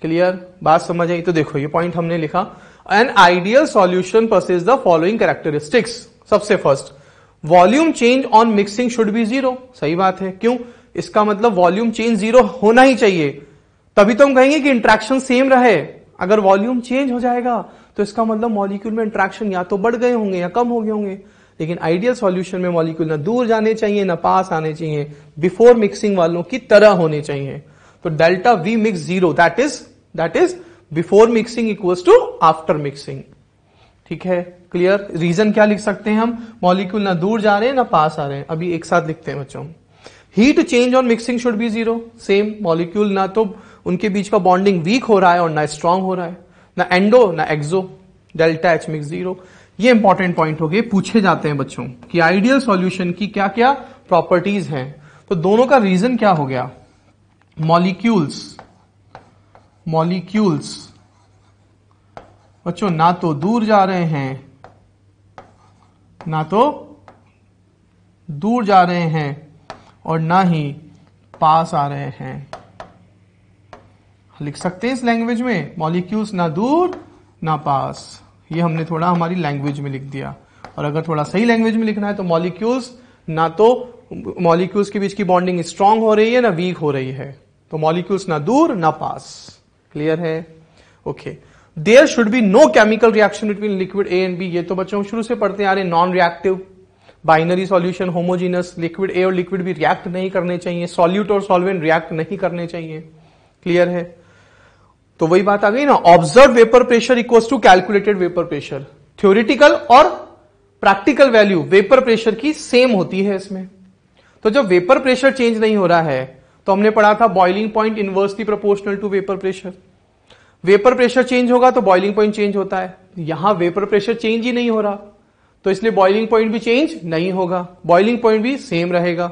Speaker 1: क्लियर? बात समझ आई? तो देखो ये पॉइंट हमने लिखा, an ideal solution possess the following characteristics. सबसे first, volume change on mixing should be zero. सही बात है, क्यों? इसका मतलब वॉल्यूम चेंज जीरो होना ही चाहिए, तभी तो हम कहेंगे कि इंट्रैक्शन सेम रहे। अगर वॉल्यूम चेंज हो जाएगा तो इसका मतलब मॉलिक्यूल में इंट्रैक्शन या तो बढ़ गए होंगे या कम हो गए होंगे। लेकिन आइडियल सॉल्यूशन में मॉलिक्यूल ना दूर जाने चाहिए ना पास आने चाहिए, बिफोर मिक्सिंग वालों की तरह होने चाहिए। तो delta V mix zero, that is before mixing equals to after mixing. ठीक है? क्लियर? रीजन क्या लिख सकते हैं हम? मॉलिक्यूल ना दूर जा रहे हैं ना पास आ रहे हैं। अभी एक साथ लिखते हैं बच्चों। Heat change on mixing should be zero. Same, molecule ना तो उनके बीच का बॉन्डिंग वीक हो रहा है और ना स्ट्रांग हो रहा है, ना एंडो ना एक्सो, डेल्टा एच मिक्स जीरो। ये इंपॉर्टेंट पॉइंट हो गए, पूछे जाते हैं बच्चों कि आइडियल सॉल्यूशन की क्या क्या प्रॉपर्टीज हैं। तो दोनों का रीजन क्या हो गया? मॉलिक्यूल्स बच्चों ना तो दूर जा रहे हैं और ना ही पास आ रहे हैं। लिख सकते हैं इस लैंग्वेज में, मॉलिक्यूल्स ना दूर ना पास। ये हमने थोड़ा हमारी लैंग्वेज में लिख दिया। और अगर थोड़ा सही लैंग्वेज में लिखना है तो मॉलिक्यूल्स के बीच की बॉन्डिंग स्ट्रांग हो रही है ना वीक हो रही है, तो मॉलिक्यूल्स ना दूर ना पास। क्लियर है? Okay. There should be no chemical reaction between liquid A and B. ये तो बच्चों शुरू से पढ़ते आ रहे, non reactive binary solution, homogeneous, liquid A और लिक्विड बी रिएक्ट नहीं करने चाहिए, सॉल्यूट और सॉल्वेंट रिएक्ट नहीं करने चाहिए। क्लियर है? तो वही बात आ गई ना, observe vapour pressure equals to calculated vapour pressure. Theoretical और प्रैक्टिकल वैल्यू वेपर प्रेशर की सेम होती है इसमें। तो जब वेपर प्रेशर चेंज नहीं हो रहा है, तो हमने पढ़ा था boiling point inversely proportional to vapour pressure. Vapour pressure change होगा तो बॉइलिंग पॉइंट चेंज होता है। यहां वेपर प्रेशर चेंज ही नहीं हो रहा, तो इसलिए बॉइलिंग पॉइंट भी चेंज नहीं होगा, बॉइलिंग पॉइंट भी सेम रहेगा।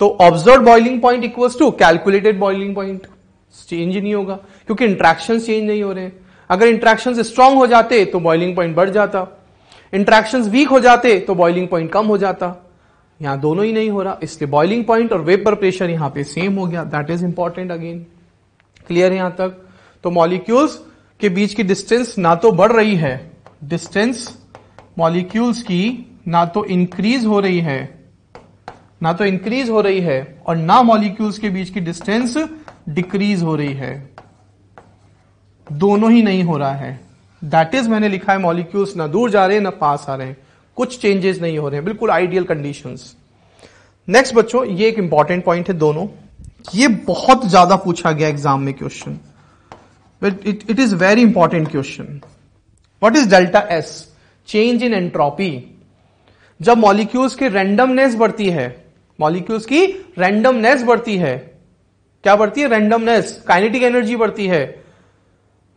Speaker 1: तो observe boiling point equals to calculated boiling point, change ही नहीं होगा क्योंकि इंट्रैक्शन चेंज नहीं हो रहे हैं। अगर इंट्रैक्शन स्ट्रांग हो जाते तो बॉइलिंग पॉइंट बढ़ जाता, इंट्रैक्शन वीक हो जाते तो बॉइलिंग पॉइंट कम हो जाता। यहां दोनों ही नहीं हो रहा, इसलिए बॉइलिंग पॉइंट और वेपर प्रेशर यहां पे सेम हो गया। That is important again. Clear है यहां तक? तो मॉलिक्यूल्स के बीच की डिस्टेंस ना तो बढ़ रही है, डिस्टेंस मॉलिक्यूल्स की ना तो इंक्रीज हो रही है और ना मॉलिक्यूल्स के बीच की डिस्टेंस डिक्रीज हो रही है, दोनों ही नहीं हो रहा है। दैट इज मैंने लिखा है मॉलिक्यूल्स ना दूर जा रहे हैं ना पास आ रहे हैं, कुछ चेंजेस नहीं हो रहे हैं, बिल्कुल आइडियल कंडीशंस। नेक्स्ट बच्चों, ये एक इंपॉर्टेंट पॉइंट है दोनों, ये बहुत ज्यादा पूछा गया एग्जाम में question, but it is very important question. What is delta S? Change in entropy. जब मॉलिक्यूल्स की रैंडमनेस बढ़ती है, क्या बढ़ती है? रैंडमनेस, काइनेटिक एनर्जी बढ़ती है,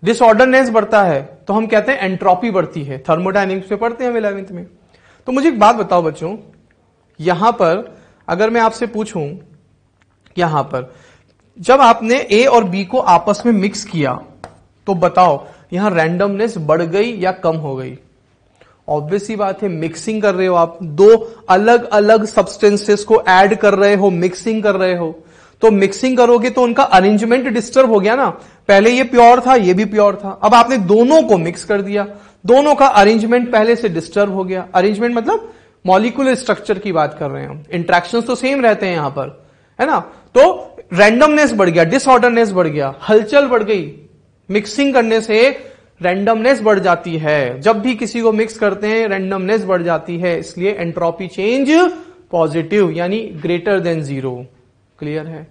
Speaker 1: डिसऑर्डरनेस बढ़ता है, तो हम कहते हैं एंट्रोपी बढ़ती है। थर्मोडायनेमिक्स में पढ़ते हैं 11वीं में। तो मुझे एक बात बताओ बच्चों, यहां पर अगर मैं आपसे पूछूं, यहां पर जब आपने ए और बी को आपस में मिक्स किया तो बताओ यहां रैंडमनेस बढ़ गई या कम हो गई? ऑब्वियस सी बात है, मिक्सिंग कर रहे हो आप, दो अलग अलग सब्सटेंसेस को ऐड कर रहे हो, मिक्सिंग कर रहे हो, तो मिक्सिंग करोगे तो उनका अरेंजमेंट डिस्टर्ब हो गया ना। पहले ये प्योर था, ये भी प्योर था, अब आपने दोनों को मिक्स कर दिया, दोनों का अरेंजमेंट पहले से डिस्टर्ब हो गया। अरेंजमेंट मतलब मॉलिक्यूलर स्ट्रक्चर की बात कर रहे हैं हम, इंट्रैक्शंस तो सेम रहते हैं यहां पर, है ना। तो रैंडमनेस बढ़ गया, डिसऑर्डरनेस बढ़ गया, हलचल बढ़ गई। मिक्सिंग करने से रैंडमनेस बढ़ जाती है, जब भी किसी को मिक्स करते हैं रैंडमनेस बढ़ जाती है, इसलिए एंट्रोपी चेंज पॉजिटिव यानी ग्रेटर देन 0। क्लियर है।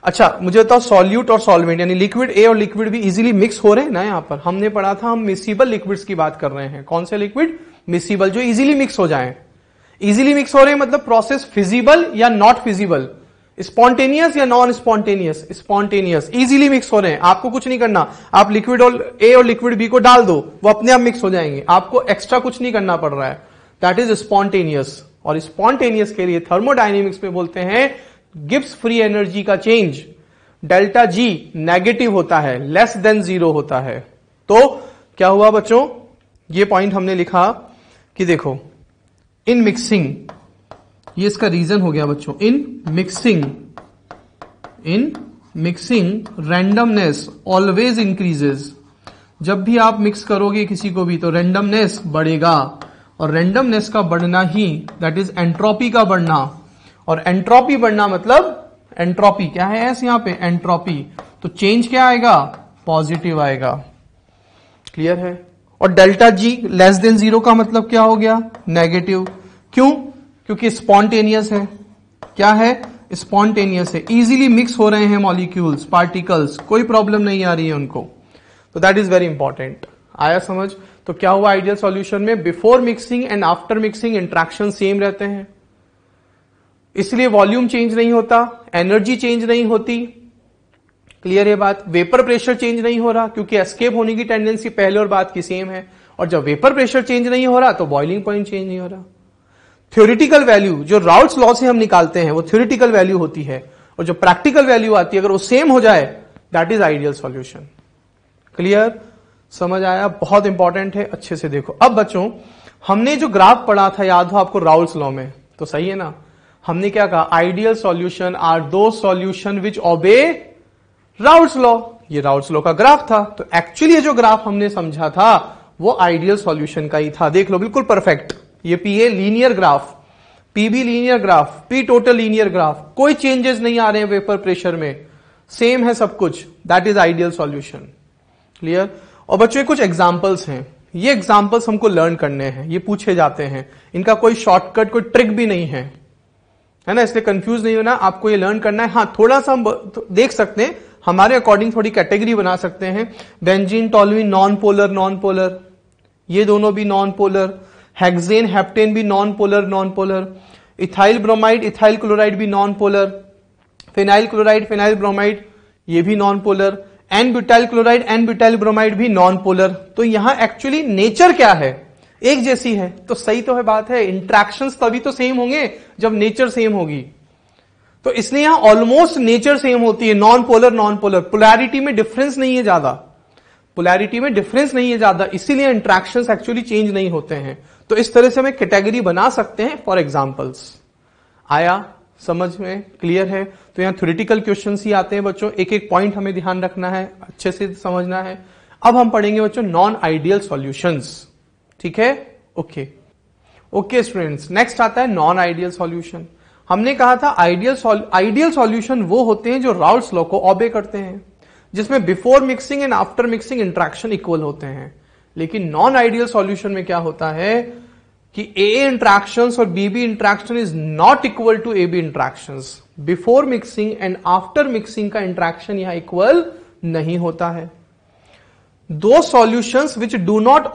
Speaker 1: अच्छा मुझे बताओ, सॉल्यूट और सॉल्वेंट यानी लिक्विड ए और लिक्विड बी इजीली मिक्स हो रहे हैं ना। यहां पर हमने पढ़ा था, हम मिसिबल लिक्विड्स की बात कर रहे हैं। कौन से लिक्विड? मिसिबल, जो इजीली मिक्स हो जाएं। इजीली मिक्स हो रहे हैं मतलब प्रोसेस फिजिबल या नॉट फिजिबल, स्पॉन्टेनियस या non spontaneous? Spontaneous. Easily mix हो रहे हैं, आपको कुछ नहीं करना, आप लिक्विड और ए और लिक्विड बी को डाल दो, वो अपने आप मिक्स हो जाएंगे, आपको एक्स्ट्रा कुछ नहीं करना पड़ रहा है। That is spontaneous. और स्पॉन्टेनियस के लिए थर्मोडायनेमिक्स में बोलते हैं गिब्स फ्री एनर्जी का चेंज डेल्टा जी नेगेटिव होता है, लेस देन 0 होता है। तो क्या हुआ बच्चों, ये पॉइंट हमने लिखा कि देखो इन मिक्सिंग, ये इसका रीजन हो गया बच्चों, इन मिक्सिंग रैंडमनेस ऑलवेज इंक्रीजेस। जब भी आप मिक्स करोगे किसी को भी तो रैंडमनेस बढ़ेगा, और रैंडमनेस का बढ़ना ही दैट इज एंट्रोपी का बढ़ना। और एंट्रोपी बढ़ना मतलब एंट्रोपी क्या है ऐसे यहां पे एंट्रोपी, तो चेंज क्या आएगा? पॉजिटिव आएगा। क्लियर है। और डेल्टा जी लेस देन 0 का मतलब क्या हो गया? नेगेटिव। क्यों? क्योंकि स्पॉन्टेनियस है। क्या है? स्पॉन्टेनियस है, इजीली मिक्स हो रहे हैं मॉलिक्यूल्स, पार्टिकल्स, कोई प्रॉब्लम नहीं आ रही है उनको। तो दैट इज वेरी इंपॉर्टेंट। आया समझ? तो क्या हुआ आइडियल सॉल्यूशन में? Before mixing and after mixing interaction same रहते हैं, इसलिए वॉल्यूम चेंज नहीं होता, एनर्जी चेंज नहीं होती। क्लियर है बात? वेपर प्रेशर चेंज नहीं हो रहा क्योंकि एस्केप होने की टेंडेंसी पहले और बाद की सेम है। और जब वेपर प्रेशर चेंज नहीं हो रहा तो बॉइलिंग पॉइंट चेंज नहीं हो रहा। थ्योरेटिकल वैल्यू जो राउट्स लॉ से हम निकालते हैं वो थ्योरेटिकल वैल्यू होती है, और जो प्रैक्टिकल वैल्यू आती है अगर वो सेम हो जाए that is ideal solution. Clear? समझ आया? बहुत इंपॉर्टेंट है, अच्छे से देखो। अब बच्चों हमने जो ग्राफ पढ़ा था याद हो आपको राउल्स लॉ में, तो सही है ना। हमने क्या कहा? आइडियल सॉल्यूशन आर दो सॉल्यूशन विच ओबे राउल्स लॉ। ये राउल्स लॉ का ग्राफ था, तो एक्चुअली जो ग्राफ हमने समझा था वो आइडियल सॉल्यूशन का ही था। देख लो बिल्कुल परफेक्ट। ये P a linear graph, P be linear graph, P total linear graph, कोई चेंजेस नहीं आ रहे हैं वेपर प्रेशर में, सेम है सब कुछ। That is ideal solution. Clear? और बच्चों कुछ एग्जांपल्स हैं, ये एग्जांपल्स हमको लर्न करने हैं, ये पूछे जाते हैं, इनका कोई शॉर्टकट कोई ट्रिक भी नहीं है ना, इसलिए कंफ्यूज नहीं होना, आपको ये लर्न करना है। हाँ थोड़ा सा हम देख सकते हैं, हमारे अकॉर्डिंग थोड़ी कैटेगरी बना सकते हैं। बेंजीन टॉल्यूइन नॉन पोलर, ये दोनों भी नॉन पोलर। हेक्सेन हेप्टेन भी non polar. Ethyl bromide ethyl chloride भी non polar. Phenyl chloride phenyl bromide ये भी non polar. N butyl chloride n butyl bromide भी नॉन पोलर। तो यहां एक्चुअली नेचर क्या है? एक जैसी है, तो सही तो है बात है। इंट्रैक्शंस तभी तो सेम होंगे जब नेचर सेम होगी, तो इसलिए यहां ऑलमोस्ट नेचर सेम होती है। नॉन पोलर पोलैरिटी में डिफरेंस नहीं है ज्यादा, इसीलिए इंट्रैक्शंस एक्चुअली चेंज नहीं होते हैं। तो इस तरह से हमें कैटेगरी बना सकते हैं फॉर एग्जांपल्स। आया समझ में? क्लियर है? तो यहां थ्योरेटिकल क्वेश्चंस ही आते हैं बच्चों, एक एक पॉइंट हमें ध्यान रखना है, अच्छे से समझना है। अब हम पढ़ेंगे बच्चों नॉन आइडियल सॉल्यूशंस। ठीक है? ओके स्टूडेंट्स, नेक्स्ट आता है नॉन आइडियल सॉल्यूशन। हमने कहा था आइडियल सॉल्यूशन वो होते हैं जो राउल्स लॉ को ओबे करते हैं, जिसमें before mixing and after mixing interaction equal होते हैं। लेकिन नॉन आइडियल सॉल्यूशन में क्या होता है कि ए इंट्रैक्शंस और BB interaction is not equal to A B interactions. Before mixing and after mixing का इंट्रैक्शन यहां इक्वल नहीं होता है। दो solutions which do not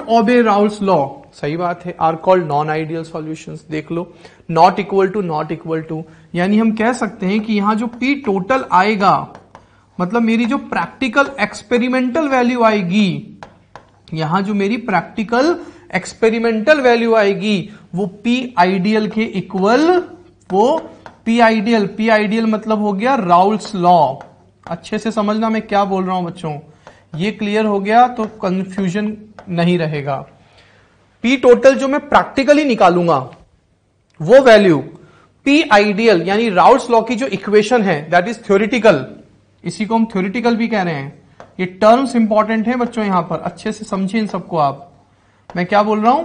Speaker 1: obey Raoult's law, सही बात है, are called non ideal solutions. देख लो, नॉट इक्वल टू यानी हम कह सकते हैं कि यहां जो पी टोटल आएगा, मतलब मेरी जो प्रैक्टिकल एक्सपेरिमेंटल वैल्यू आएगी, यहां जो मेरी प्रैक्टिकल एक्सपेरिमेंटल वैल्यू आएगी वो पी आइडियल के इक्वल, वो पी आइडियल मतलब हो गया राउल्स लॉ। अच्छे से समझना मैं क्या बोल रहा हूं बच्चों, ये क्लियर हो गया तो कंफ्यूजन नहीं रहेगा। पी टोटल जो मैं प्रैक्टिकली निकालूंगा वो वैल्यू पी आइडियल यानी राउल्ट्स लॉ की जो इक्वेशन है दैट इज थ्योरेटिकल, इसी को हम थ्योरेटिकल भी कह रहे हैं। ये टर्म्स इंपॉर्टेंट है बच्चों, यहां पर अच्छे से समझिए इन सबको आप। मैं क्या बोल रहा हूं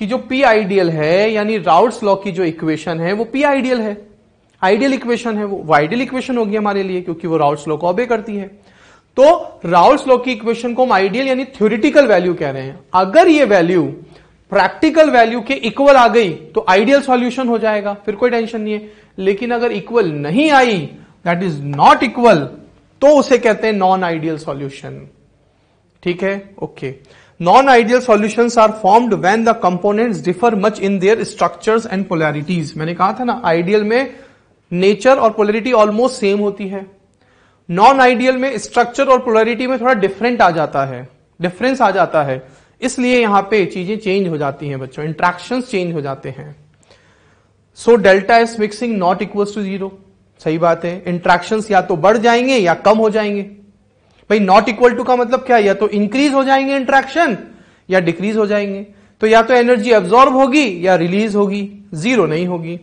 Speaker 1: कि जो पी आइडियल है यानी राउल्ट्स लॉ की जो इक्वेशन है वो पी आइडियल है, आइडियल इक्वेशन है, वो आइडियल इक्वेशन होगी हमारे लिए क्योंकि वो राउल्ट्स लॉ को ओबे करती है। तो राउल्ट्स लॉ की इक्वेशन को हम आइडियल यानी थ्योरेटिकल वैल्यू कह रहे हैं। अगर ये वैल्यू प्रैक्टिकल वैल्यू के इक्वल आ गई तो आइडियल सॉल्यूशन हो जाएगा, फिर कोई टेंशन नहीं है। लेकिन अगर इक्वल नहीं आई, दैट इज नॉट इक्वल, तो उसे कहते हैं नॉन आइडियल सॉल्यूशन। ठीक है, okay. Non ideal solutions are formed when the components differ much in their structures and polarities. मैंने कहा था ना, आइडियल में नेचर और पोलैरिटी ऑलमोस्ट सेम होती है, नॉन आइडियल में स्ट्रक्चर और पोलैरिटी में थोड़ा डिफरेंट आ जाता है, डिफरेंस आ जाता है, इसलिए यहां पे चीजें चेंज हो जाती हैं बच्चों, इंट्रैक्शंस चेंज हो जाते हैं। So delta S mixing not equal to zero, सही बात है। इंट्रैक्शंस या तो बढ़ जाएंगे या कम हो जाएंगे। भाई नॉट इक्वल टू का मतलब क्या, या तो इंक्रीज हो जाएंगे इंट्रैक्शन या डिक्रीज हो जाएंगे। तो या तो एनर्जी एब्जॉर्ब होगी या रिलीज होगी, जीरो नहीं होगी।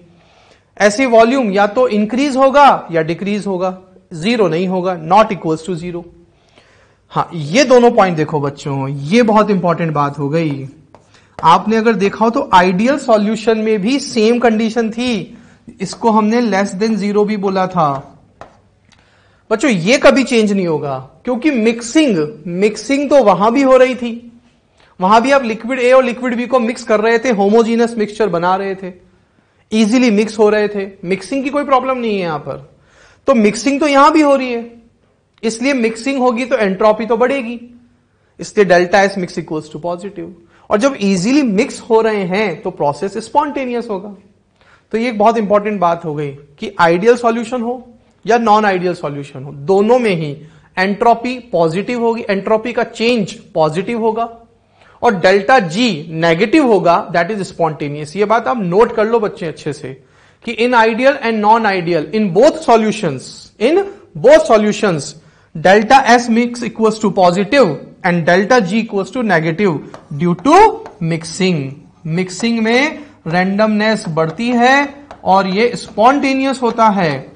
Speaker 1: ऐसे वॉल्यूम या तो इंक्रीज होगा या डिक्रीज होगा, जीरो नहीं होगा, नॉट इक्वल्स टू जीरो। हाँ, ये दोनों पॉइंट देखो बच्चों, ये बहुत इंपॉर्टेंट बात हो गई। आपने अगर देखा हो तो आइडियल सॉल्यूशन में भी सेम कंडीशन थी, इसको हमने लेस देन जीरो भी बोला था बच्चों। ये कभी चेंज नहीं होगा क्योंकि मिक्सिंग तो वहां भी हो रही थी, वहां भी आप लिक्विड ए और लिक्विड बी को मिक्स कर रहे थे, होमोजीनस मिक्सचर बना रहे थे, इजीली मिक्स हो रहे थे, मिक्सिंग की कोई प्रॉब्लम नहीं है यहां पर। तो मिक्सिंग तो यहां भी हो रही है, इसलिए मिक्सिंग होगी तो एंट्रोपी तो बढ़ेगी, इसलिए delta S mix equals to positive. और जब इजीली मिक्स हो रहे हैं तो प्रोसेस स्पॉन्टेनियस होगा। तो ये एक बहुत इंपॉर्टेंट बात हो गई कि आइडियल सॉल्यूशन हो या नॉन आइडियल सॉल्यूशन हो, दोनों में ही एंट्रोपी पॉजिटिव होगी, एंट्रोपी का चेंज पॉजिटिव होगा, और डेल्टा जी नेगेटिव होगा, दैट इज स्पॉन्टेनियस। ये बात आप नोट कर लो बच्चे अच्छे से कि in ideal and non ideal, in both solutions delta S mix equals to positive and delta G equals to negative due to mixing. Mixing में रैंडमनेस बढ़ती है और ये स्पॉन्टेनियस होता है।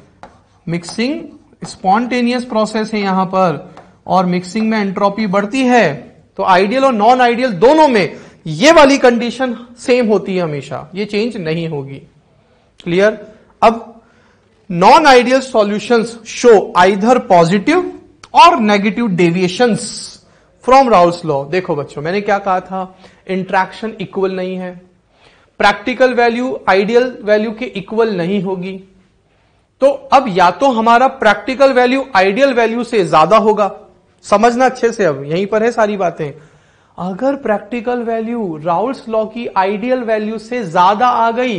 Speaker 1: मिक्सिंग स्पॉन्टेनियस प्रोसेस है यहां पर, और मिक्सिंग में एंट्रोपी बढ़ती है। तो आइडियल और नॉन आइडियल दोनों में ये वाली कंडीशन सेम होती है हमेशा, ये चेंज नहीं होगी। क्लियर? अब non ideal solutions show either positive और negative deviations from Raoult's law. देखो बच्चों, मैंने क्या कहा था, इंट्रैक्शन इक्वल नहीं है, प्रैक्टिकल वैल्यू आइडियल वैल्यू के इक्वल नहीं होगी। तो अब या तो हमारा प्रैक्टिकल वैल्यू आइडियल वैल्यू से ज्यादा होगा, समझना अच्छे से, अब यहीं पर है सारी बातें। अगर प्रैक्टिकल वैल्यू राउल्स लॉ की आइडियल वैल्यू से ज्यादा आ गई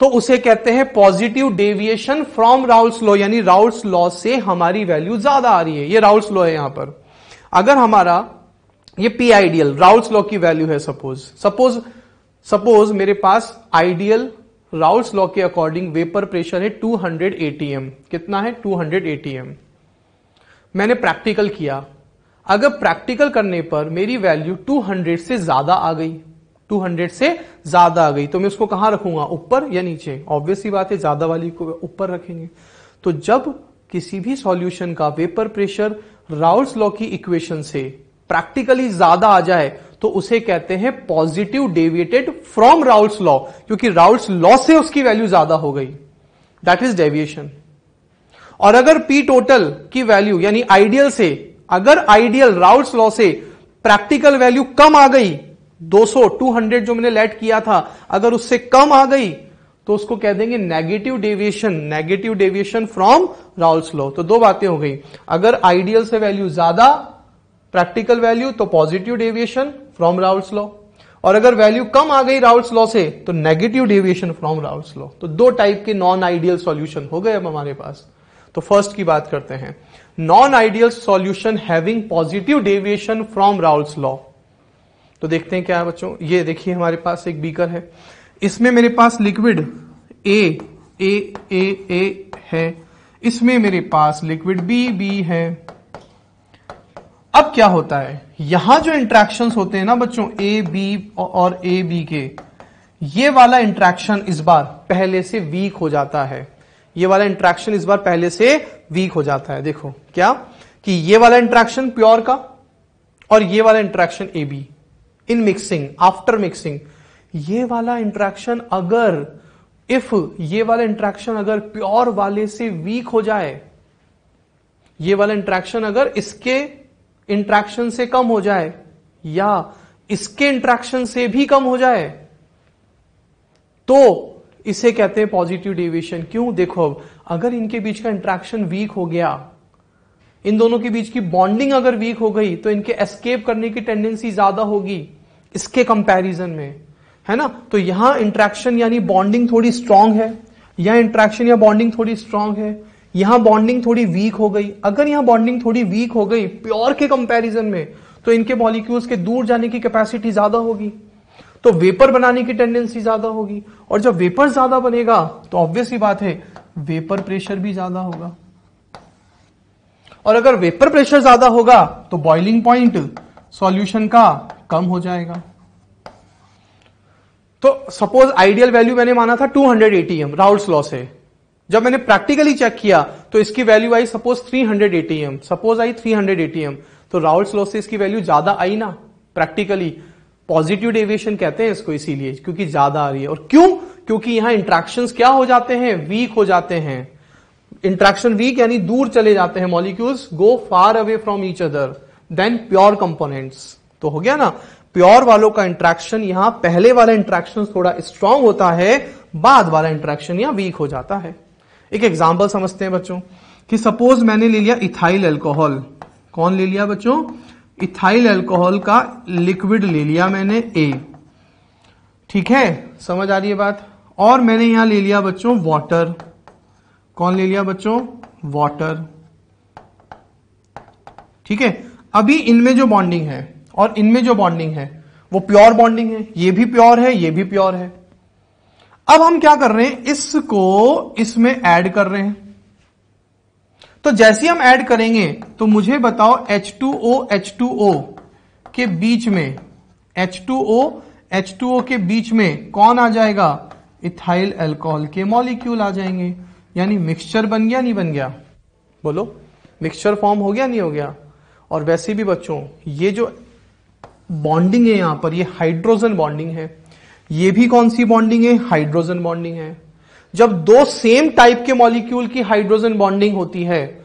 Speaker 1: तो उसे कहते हैं positive deviation from Raoult's law, यानी राउल्स लॉ से हमारी वैल्यू ज्यादा आ रही है। ये राउल्स लॉ है यहां पर। अगर हमारा ये पी आइडियल राउल्स लॉ की वैल्यू है, सपोज मेरे पास आइडियल राउल्स लॉ के अकॉर्डिंग वेपर प्रेशर है 200 atm। कितना है? 200 atm। मैंने प्रैक्टिकल किया, अगर प्रैक्टिकल करने पर मेरी वैल्यू 200 से ज्यादा आ गई, 200 से ज्यादा आ गई, तो मैं उसको कहां रखूंगा, ऊपर या नीचे? ऑब्वियस सी बात है, ज्यादा वाली को ऊपर रखेंगे। तो जब किसी भी सॉल्यूशन का वेपर प्रेशर राउल्स लॉ की इक्वेशन से प्रैक्टिकली ज्यादा आ जाए तो उसे कहते हैं positive deviated from Raoult's law, क्योंकि राउल्स लॉ से उसकी वैल्यू ज्यादा हो गई, दैट इज डेविएशन। और अगर पी टोटल की वैल्यू यानी आइडियल से, अगर आइडियल राउल्स लॉ से प्रैक्टिकल वैल्यू कम आ गई, 200 जो मैंने लेट किया था, अगर उससे कम आ गई तो उसको कह देंगे negative deviation from Raoult's law. तो दो बातें हो गई, अगर आइडियल से वैल्यू ज्यादा प्रैक्टिकल वैल्यू तो positive deviation from Raoult's law, और अगर वैल्यू कम आ गई राउल्स लॉ से तो negative deviation from Raoult's law. तो दो टाइप के नॉन आइडियल सॉल्यूशन हो गए अब हमारे पास। तो फर्स्ट की बात करते हैं, non ideal solution having positive deviation from Raoult's law. तो देखते हैं क्या है बच्चों। ये देखिए हमारे पास एक बीकर है, इसमें मेरे पास लिक्विड ए है, इसमें मेरे पास लिक्विड बी है। अब क्या होता है, यहां जो इंट्रैक्शंस होते हैं ना बच्चों, ए बी और ए बी के, ये वाला इंट्रैक्शन इस बार पहले से वीक हो जाता है, ये वाला इंट्रैक्शन इस बार पहले से वीक हो जाता है। देखो क्या कि ये वाला इंट्रैक्शन प्योर का और ये वाला interaction A be in mixing, after mixing, ये वाला इंट्रैक्शन अगर इफ ये वाला इंट्रैक्शन अगर प्योर वाले से वीक हो जाए, ये वाला इंट्रैक्शन अगर इसके इंट्रैक्शन से कम हो जाए या इसके इंट्रैक्शन से भी कम हो जाए, तो इसे कहते हैं पॉजिटिव डेविएशन। क्यों? देखो अब अगर इनके बीच का इंट्रैक्शन वीक हो गया, इन दोनों के बीच की बॉन्डिंग अगर वीक हो गई, तो इनके एस्केप करने की टेंडेंसी ज्यादा होगी इसके कंपैरिजन में, है ना। तो यहां इंट्रैक्शन यानी बॉन्डिंग थोड़ी स्ट्रांग है, यहां इंट्रैक्शन या बॉन्डिंग थोड़ी स्ट्रांग है, यहां बॉन्डिंग थोड़ी वीक हो गई। अगर यहां बॉन्डिंग थोड़ी वीक हो गई प्योर के कंपैरिजन में, तो इनके मॉलिक्यूल्स के दूर जाने की कैपेसिटी ज्यादा होगी, तो वेपर बनाने की टेंडेंसी ज्यादा होगी, और जब वेपर ज्यादा बनेगा तो ऑब्वियस ही बात है वेपर प्रेशर भी ज्यादा होगा, और अगर वेपर प्रेशर ज्यादा होगा तो बॉइलिंग पॉइंट सॉल्यूशन का कम हो जाएगा। तो सपोज आइडियल वैल्यू मैंने माना था 200 ATM राउल्ट्स लॉ से, जब मैंने प्रैक्टिकली चेक किया तो इसकी value I suppose 300 ATM, suppose I 300 ATM, तो राउल्ट्स लॉ से इसकी वैल्यू ज्यादा आई ना प्रैक्टिकली। पॉजिटिव डेविएशन कहते हैं इसको इसीलिए, क्योंकि ज्यादा आ रही है। और क्यों? क्योंकि यहां इंट्रैक्शंस क्या हो जाते हैं? वीक हो जाते हैं। इंट्रैक्शन वीक यानी दूर चले जाते हैं, molecules go far away from each other than pure components. तो हो गया ना, प्योर वालों का इंट्रैक्शन यहां पहले वाला इंट्रैक्शन थोड़ा स्ट्रांग होता है, बाद वाला इंट्रैक्शन यहां वीक हो जाता है। एक एग्जांपल समझते हैं बच्चों कि सपोज मैंने ले लिया इथाइल अल्कोहल। कौन ले लिया बच्चों? इथाइल अल्कोहल का लिक्विड ले लिया मैंने ए, ठीक है, समझ आ रही है बात। और मैंने यहां ले लिया बच्चों वाटर। कौन ले लिया बच्चों? वाटर, ठीक है। अभी इनमें जो बॉन्डिंग है और इनमें जो बॉन्डिंग है वो प्योर बॉन्डिंग है, ये भी प्योर है, ये भी प्योर है। अब हम क्या कर रहे हैं? इसको इसमें ऐड कर रहे हैं। तो जैसे हम ऐड करेंगे तो मुझे बताओ H2O के बीच में, H2O के बीच में कौन आ जाएगा? इथाइल अल्कोहल के मॉलिक्यूल आ जाएंगे, यानी मिक्सचर बन गया नहीं बन गया? बोलो, मिक्सचर फॉर्म हो गया नहीं हो गया? और वैसे भी बच्चों ये जो बॉन्डिंग है यहां पर, ये हाइड्रोजन बॉन्डिंग है। ये भी कौन सी बॉन्डिंग है? हाइड्रोजन बॉन्डिंग है। जब दो सेम टाइप के मॉलिक्यूल की हाइड्रोजन बॉन्डिंग होती है,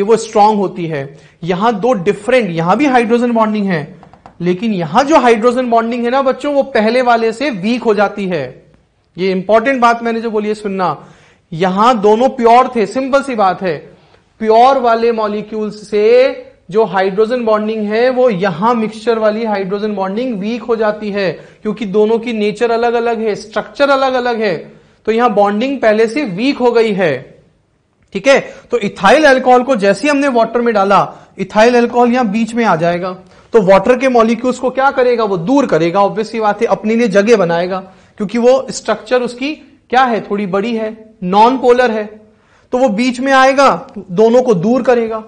Speaker 1: वो स्ट्रांग होती है। यहां दो डिफरेंट, यहां भी हाइड्रोजन बॉन्डिंग है, लेकिन यहां जो हाइड्रोजन बॉन्डिंग है ना बच्चों, वो पहले वाले से वीक हो जाती है। ये इंपॉर्टेंट बात मैंने जो बोली है सुनना। यहां दोनों प्योर थे, सिंपल सी बात है, प्योर वाले मॉलिक्यूल्स से जो हाइड्रोजन बॉन्डिंग है वो यहां मिक्सचर वाली हाइड्रोजन बॉन्डिंग वीक हो जाती है, क्योंकि दोनों की नेचर अलग अलग है, स्ट्रक्चर अलग अलग है, तो यहां बॉन्डिंग पहले से वीक हो गई है, ठीक है। तो इथाइल अल्कोहल को जैसे हमने वाटर में डाला, इथाइल अल्कोहल यहां बीच में आ जाएगा, तो वाटर के मॉलिक्यूल्स को क्या करेगा? वो दूर करेगा, ऑब्वियसली बात है, अपने लिए जगह बनाएगा, क्योंकि वो स्ट्रक्चर उसकी क्या है? थोड़ी बड़ी है, नॉन पोलर है, तो वो बीच में आएगा, दोनों को दूर करेगा।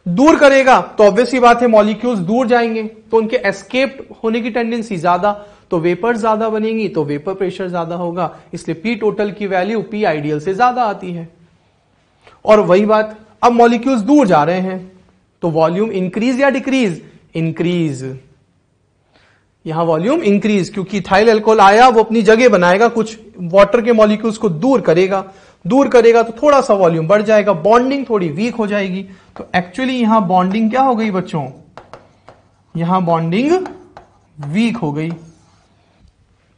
Speaker 1: दूर करेगा तो ऑब्वियसली बात है मॉलिक्यूल्स दूर जाएंगे, तो उनके एस्केप होने की टेंडेंसी ज्यादा, तो वेपर ज्यादा बनेंगी, तो वेपर प्रेशर ज्यादा होगा, इसलिए पी टोटल की वैल्यू पी आइडियल से ज्यादा आती है। और वही बात, अब मॉलिक्यूल्स दूर जा रहे हैं तो वॉल्यूम इंक्रीज या डिक्रीज? इंक्रीज। यहां वॉल्यूम इंक्रीज, क्योंकि इथाइल अल्कोहल आया, वो अपनी जगह बनाएगा, कुछ वाटर के मॉलिक्यूल्स को दूर करेगा, तो थोड़ा सा वॉल्यूम बढ़ जाएगा, बॉन्डिंग थोड़ी वीक हो जाएगी। तो एक्चुअली यहां बॉन्डिंग क्या हो गई बच्चों? यहां बॉन्डिंग वीक हो गई,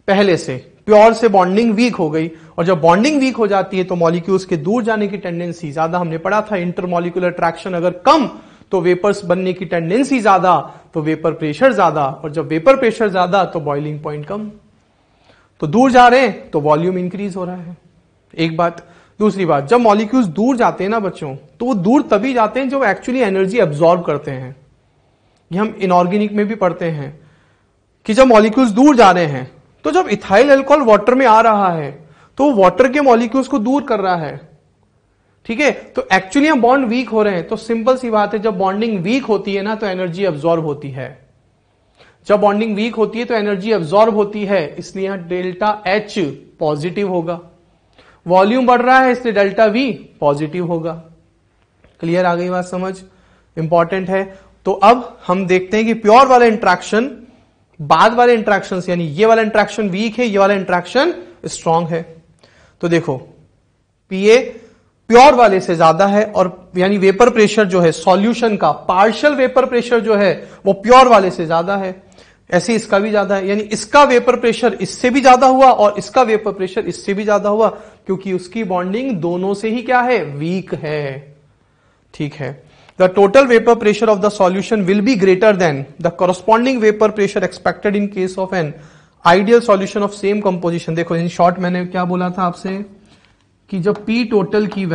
Speaker 1: पहले से प्योर से बॉन्डिंग वीक हो गई, और जब बॉन्डिंग वीक हो जाती है तो मॉलिक्यूल्स के दूर जाने की टेंडेंसी ज्यादा। हमने पढ़ा था इंटरमॉलिक्यूलर अट्रैक्शन अगर कम तो वेपर्स बनने की टेंडेंसी ज्यादा, तो वेपर प्रेशर ज्यादा, और जब वेपर प्रेशर ज्यादा तो बॉइलिंग पॉइंट कम। तो दूर जा रहे हैं तो वॉल्यूम इंक्रीज हो रहा है, एक बात। दूसरी बात, जब मॉलिक्यूल्स दूर जाते हैं ना बच्चों, तो वो दूर तभी जाते हैं जब एक्चुअली एनर्जी एब्जॉर्ब करते हैं। ये हम इनऑर्गेनिक में भी पढ़ते हैं कि जब मॉलिक्यूल्स दूर जा रहे हैं, तो जब इथाइल अल्कोहल वाटर में आ रहा है तो वाटर के मॉलिक्यूल्स को दूर कर रहा है, ठीक है। तो एक्चुअली हम बॉन्ड वीक हो रहे हैं, तो सिंपल सी बात है, जब बॉन्डिंग वीक होती है ना तो एनर्जी एब्जॉर्ब होती है। जब बॉन्डिंग वीक होती है तो एनर्जी एब्जॉर्ब होती है, इसलिए यहां डेल्टा एच पॉजिटिव होगा। वॉल्यूम बढ़ रहा है इसलिए डेल्टा वी पॉजिटिव होगा। क्लियर, आ गई बात समझ? इंपॉर्टेंट है। तो अब हम देखते हैं कि प्योर वाला इंट्रैक्शन, बाद वाले इंट्रैक्शन, यानी ये वाला इंट्रैक्शन वीक है, ये वाला इंट्रैक्शन स्ट्रांग है। तो देखो पीए प्योर वाले से ज्यादा है, और यानी वेपर प्रेशर जो है सॉल्यूशन का, पार्शियल वेपर प्रेशर जो है वो प्योर वाले से ज्यादा है। ऐसे इसका भी ज्यादा है, यानी इसका वेपर प्रेशर इससे भी ज्यादा हुआ और इसका वेपर प्रेशर इससे भी ज्यादा हुआ, क्योंकि उसकी बॉन्डिंग दोनों से ही क्या है, वीक है। ठीक है, the total vapour pressure of the solution will be greater than the corresponding vapour pressure expected in case of N ideal solution of same composition. देखो इन शॉर्ट मैंने क्या बोला था आपसे कि जब P टोटल की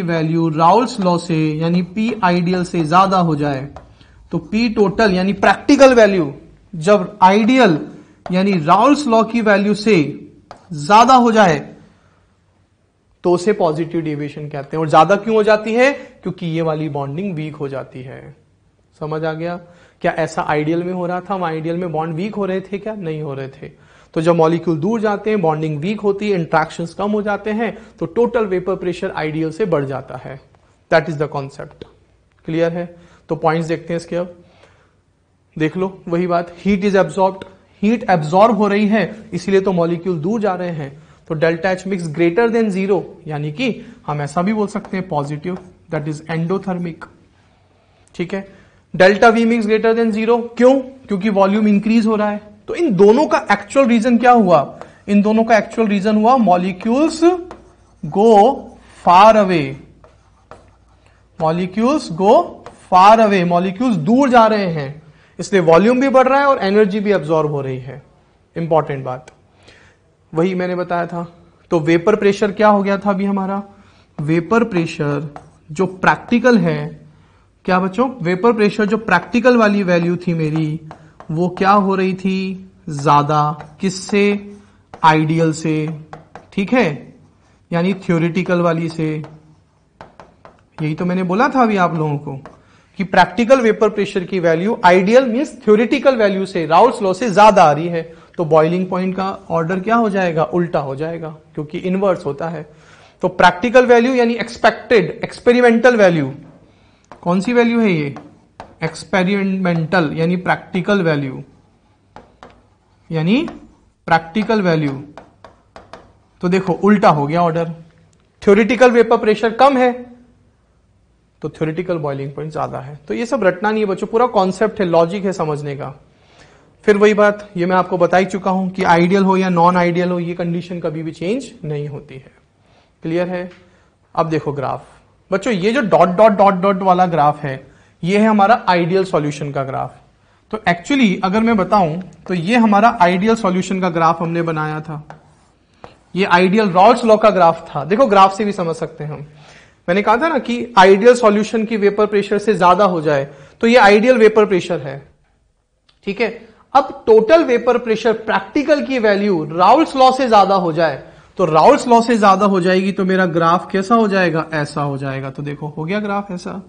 Speaker 1: वैल्यू राउल्स लॉ से यानी P आइडियल से ज्यादा हो जाए, तो P टोटल यानी प्रैक्टिकल वैल्यू जब आइडियल यानी राउल्स लॉ की वैल्यू से ज्यादा हो जाए तो उसे पॉजिटिव डेविएशन कहते हैं। और ज्यादा क्यों हो जाती है? क्योंकि ये वाली बॉन्डिंग वीक हो जाती है। समझ आ गया? क्या ऐसा आइडियल में हो रहा था? वहां आइडियल में बॉन्ड वीक हो रहे थे क्या? नहीं हो रहे थे। तो जब मॉलिक्यूल दूर जाते हैं, बॉन्डिंग वीक होती है, इंट्रैक्शंस कम हो जाते हैं, तो टोटल वेपर प्रेशर आइडियल से बढ़ जाता है। That is the concept. Clear है? तो पॉइंट्स देखते हैं इसके। अब देख लो वही बात, heat is absorbed, heat absorb हो रही है, इसीलिए तो मॉलिक्यूल दूर जा रहे हैं। तो delta H mix greater than 0, यानी कि हम ऐसा भी बोल सकते हैं पॉजिटिव, दैट इज एंडोथर्मिक। ठीक है, delta V mix greater than 0, क्यों? क्योंकि वॉल्यूम इंक्रीज हो रहा है। तो इन दोनों का एक्चुअल रीजन क्या हुआ? इन दोनों का एक्चुअल रीजन हुआ मॉलिक्यूल्स गो फार अवे, मॉलिक्यूल्स गो फार अवे, मॉलिक्यूल्स दूर जा रहे हैं, इसलिए वॉल्यूम भी बढ़ रहा है और एनर्जी भी एब्जॉर्ब हो रही है। इंपॉर्टेंट बात वही मैंने बताया था। तो वेपर प्रेशर क्या हो गया था अभी हमारा? वेपर प्रेशर जो प्रैक्टिकल है, क्या बच्चों? वेपर प्रेशर जो प्रैक्टिकल वाली वैल्यू थी मेरी, वो क्या हो रही थी? ज्यादा। किससे? आइडियल से। ठीक है, यानी थ्योरेटिकल वाली से। यही तो मैंने बोला था अभी आप लोगों को कि प्रैक्टिकल वेपर प्रेशर की value ideal means theoretical value से, राउल्स लॉ से ज्यादा आ रही है, तो बॉइलिंग पॉइंट का ऑर्डर क्या हो जाएगा? उल्टा हो जाएगा, क्योंकि इनवर्स होता है। तो प्रैक्टिकल वैल्यू यानी एक्सपेक्टेड, एक्सपेरिमेंटल वैल्यू, कौन सी वैल्यू है ये? एक्सपेरिमेंटल यानी प्रैक्टिकल वैल्यू, यानी प्रैक्टिकल वैल्यू। तो देखो उल्टा हो गया ऑर्डर, थ्योरेटिकल वेपर प्रेशर कम है तो थ्योरेटिकल बॉइलिंग पॉइंट ज्यादा है। तो ये सब रटना नहीं है बच्चों, पूरा कॉन्सेप्ट है, लॉजिक है समझने का। फिर वही बात, ये मैं आपको बता ही चुका हूं कि आइडियल हो या नॉन आइडियल हो, ये कंडीशन कभी भी चेंज नहीं होती है। क्लियर है? अब देखो ग्राफ बच्चों, ये जो डॉट डॉट डॉट डॉट वाला ग्राफ है, ये है हमारा आइडियल सॉल्यूशन का ग्राफ। तो एक्चुअली अगर मैं बताऊं तो ये हमारा आइडियल सॉल्यूशन का ग्राफ हमने बनाया था। ये आइडियल राउल्स लॉ का ग्राफ था। देखो ग्राफ से भी समझ सकते हैं हम। मैंने कहा था ना कि आइडियल सॉल्यूशन की वेपर प्रेशर से ज्यादा हो जाए तो ये आइडियल वेपर प्रेशर है। ठीक है, अब टोटल वेपर प्रेशर प्रैक्टिकल की वैल्यू राउल्स लॉ से ज्यादा हो जाए, तो राउल्स लॉ से ज्यादा हो जाएगी तो मेरा ग्राफ कैसा हो जाएगा? ऐसा हो जाएगा। तो देखो हो गया ग्राफ ऐसा,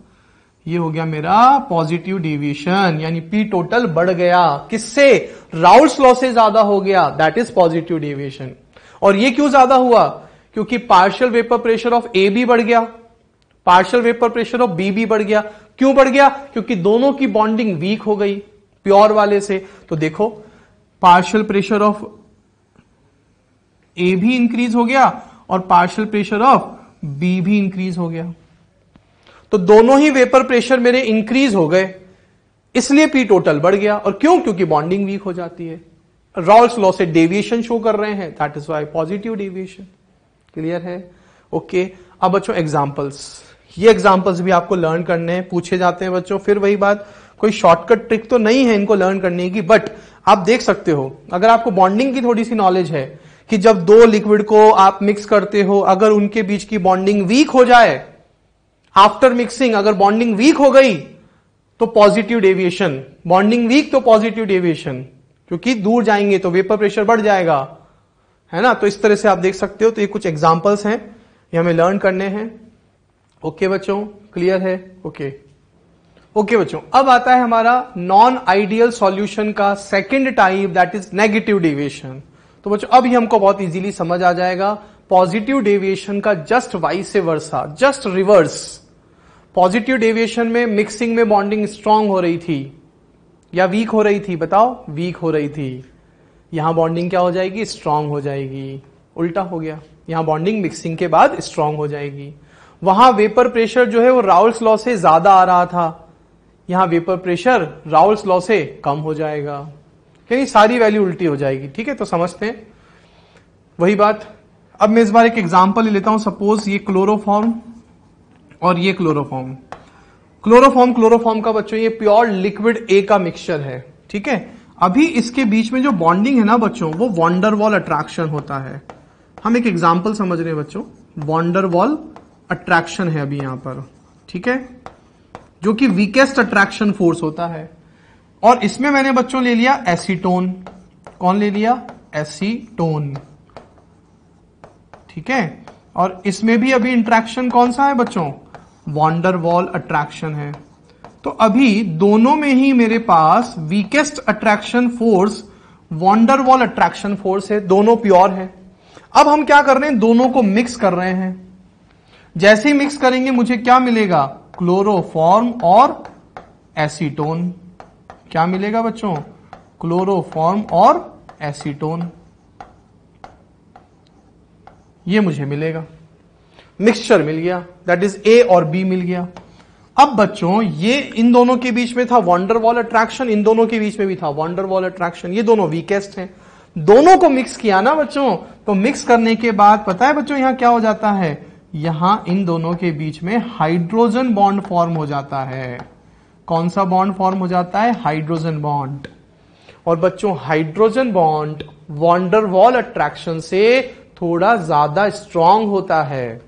Speaker 1: ये हो गया मेरा पॉजिटिव डेविएशन, यानी पी टोटल बढ़ गया। किससे? राउल्स लॉ से ज्यादा हो गया, दैट इज पॉजिटिव डेविएशन। और ये क्यों ज्यादा हुआ? क्योंकि partial vapour pressure of A भी बढ़ गया, partial vapour pressure of B भी बढ़ गया। क्यों बढ़ गया? क्योंकि दोनों की बॉन्डिंग वीक हो गई प्योर वाले से। तो देखो पार्शियल प्रेशर ऑफ ए भी इंक्रीज हो गया और पार्शियल प्रेशर ऑफ बी भी इंक्रीज हो गया। तो दोनों ही वेपर प्रेशर मेरे इंक्रीज हो गए, इसलिए पी टोटल बढ़ गया। और क्यों? क्योंकि बॉन्डिंग वीक हो जाती है, राउल्स लॉ से डेविएशन शो कर रहे हैं, that is why positive deviation. Clear है? ओके। अब बच्चों एग्जांपल्स, ये एग्जांपल्स भी आपको लर्न करने हैं, पूछे जाते हैं बच्चों। फिर वही बात, कोई शॉर्टकट ट्रिक तो नहीं है इनको लर्न करने की, बट आप देख सकते हो अगर आपको बॉन्डिंग की थोड़ी सी नॉलेज है कि जब दो लिक्विड को आप मिक्स करते हो, अगर उनके बीच की बॉन्डिंग वीक हो जाए, आफ्टर मिक्सिंग अगर बॉन्डिंग वीक हो गई तो पॉजिटिव डेविएशन, बॉन्डिंग वीक तो पॉजिटिव डेविएशन, क्योंकि दूर जाएंगे तो वेपर प्रेशर बढ़ जाएगा, है ना। तो इस तरह से आप देख सकते हो। तो ये कुछ एग्जांपल्स हैं, ये हमें लर्न करने हैं। ओके बच्चों, क्लियर है? ओके ओके बच्चों, अब आता है हमारा नॉन आइडियल सॉल्यूशन का second type, that is negative deviation. तो बच्चों अब ही हमको बहुत इजीली समझ आ जाएगा, पॉजिटिव डेविएशन का जस्ट वाइस से वर्सा, जस्ट रिवर्स। पॉजिटिव डेविएशन में मिक्सिंग में बॉन्डिंग स्ट्रांग हो रही थी या वीक हो रही थी, बताओ? वीक हो रही थी। यहां बॉन्डिंग क्या हो जाएगी? स्ट्रांग हो जाएगी। उल्टा हो गया, यहां बॉन्डिंग मिक्सिंग के बाद स्ट्रांग हो जाएगी। वहां वेपर प्रेशर जो है वो राउल्स लॉ से ज्यादा आ रहा था, यहां वेपर प्रेशर राउल्स लॉ से कम हो जाएगा, यानी सारी वैल्यू उल्टी हो जाएगी। ठीक है, तो समझते हैं वही बात। अब मैं इस बार एक एग्जांपल ले लेता हूं। सपोज ये क्लोरोफॉर्म और ये क्लोरोफॉर्म। क्लोरोफॉर्म का बच्चों ये प्योर लिक्विड ए का मिक्सचर है। ठीक है, अभी इसके बीच में जो बॉन्डिंग है ना बच्चों, वो वॉन्डरवॉल अट्रैक्शन होता है। हम एक एग्जांपल समझ रहे हैं बच्चों, वॉन्डरवॉल अट्रैक्शन है अभी यहां पर। ठीक है, जो कि वीकेस्ट अट्रैक्शन फोर्स होता है। और इसमें मैंने बच्चों ले लिया एसीटोन। कौन ले लिया? एसीटोन। ठीक है, और इसमें भी अभी इंट्रैक्शन कौन सा है बच्चों? वॉन्डरवॉल अट्रैक्शन है। तो अभी दोनों में ही मेरे पास weakest attraction force van der Waals attraction force है, दोनों प्योर है। अब हम क्या कर रहे हैं? दोनों को मिक्स कर रहे हैं। जैसे ही मिक्स करेंगे मुझे क्या मिलेगा? क्लोरोफॉर्म और एसीटोन। क्या मिलेगा बच्चों? क्लोरोफॉर्म और एसीटोन, ये मुझे मिलेगा। मिक्सचर मिल गया, दैट इज ए और बी मिल गया। अब बच्चों ये इन दोनों के बीच में था वॉन्डरवॉल अट्रैक्शन, इन दोनों के बीच में भी था वॉन्डरवॉल अट्रैक्शन, ये दोनों वीकेस्ट हैं। दोनों को मिक्स किया ना बच्चों, तो मिक्स करने के बाद पता है बच्चों यहां क्या हो जाता है? यहां इन दोनों के बीच में हाइड्रोजन बॉन्ड फॉर्म हो जाता है। कौन सा बॉन्ड फॉर्म हो जाता है? Hydrogen bond. और बच्चों हाइड्रोजन बॉन्ड वॉन्डरवॉल अट्रैक्शन से थोड़ा ज्यादा स्ट्रांग होता है।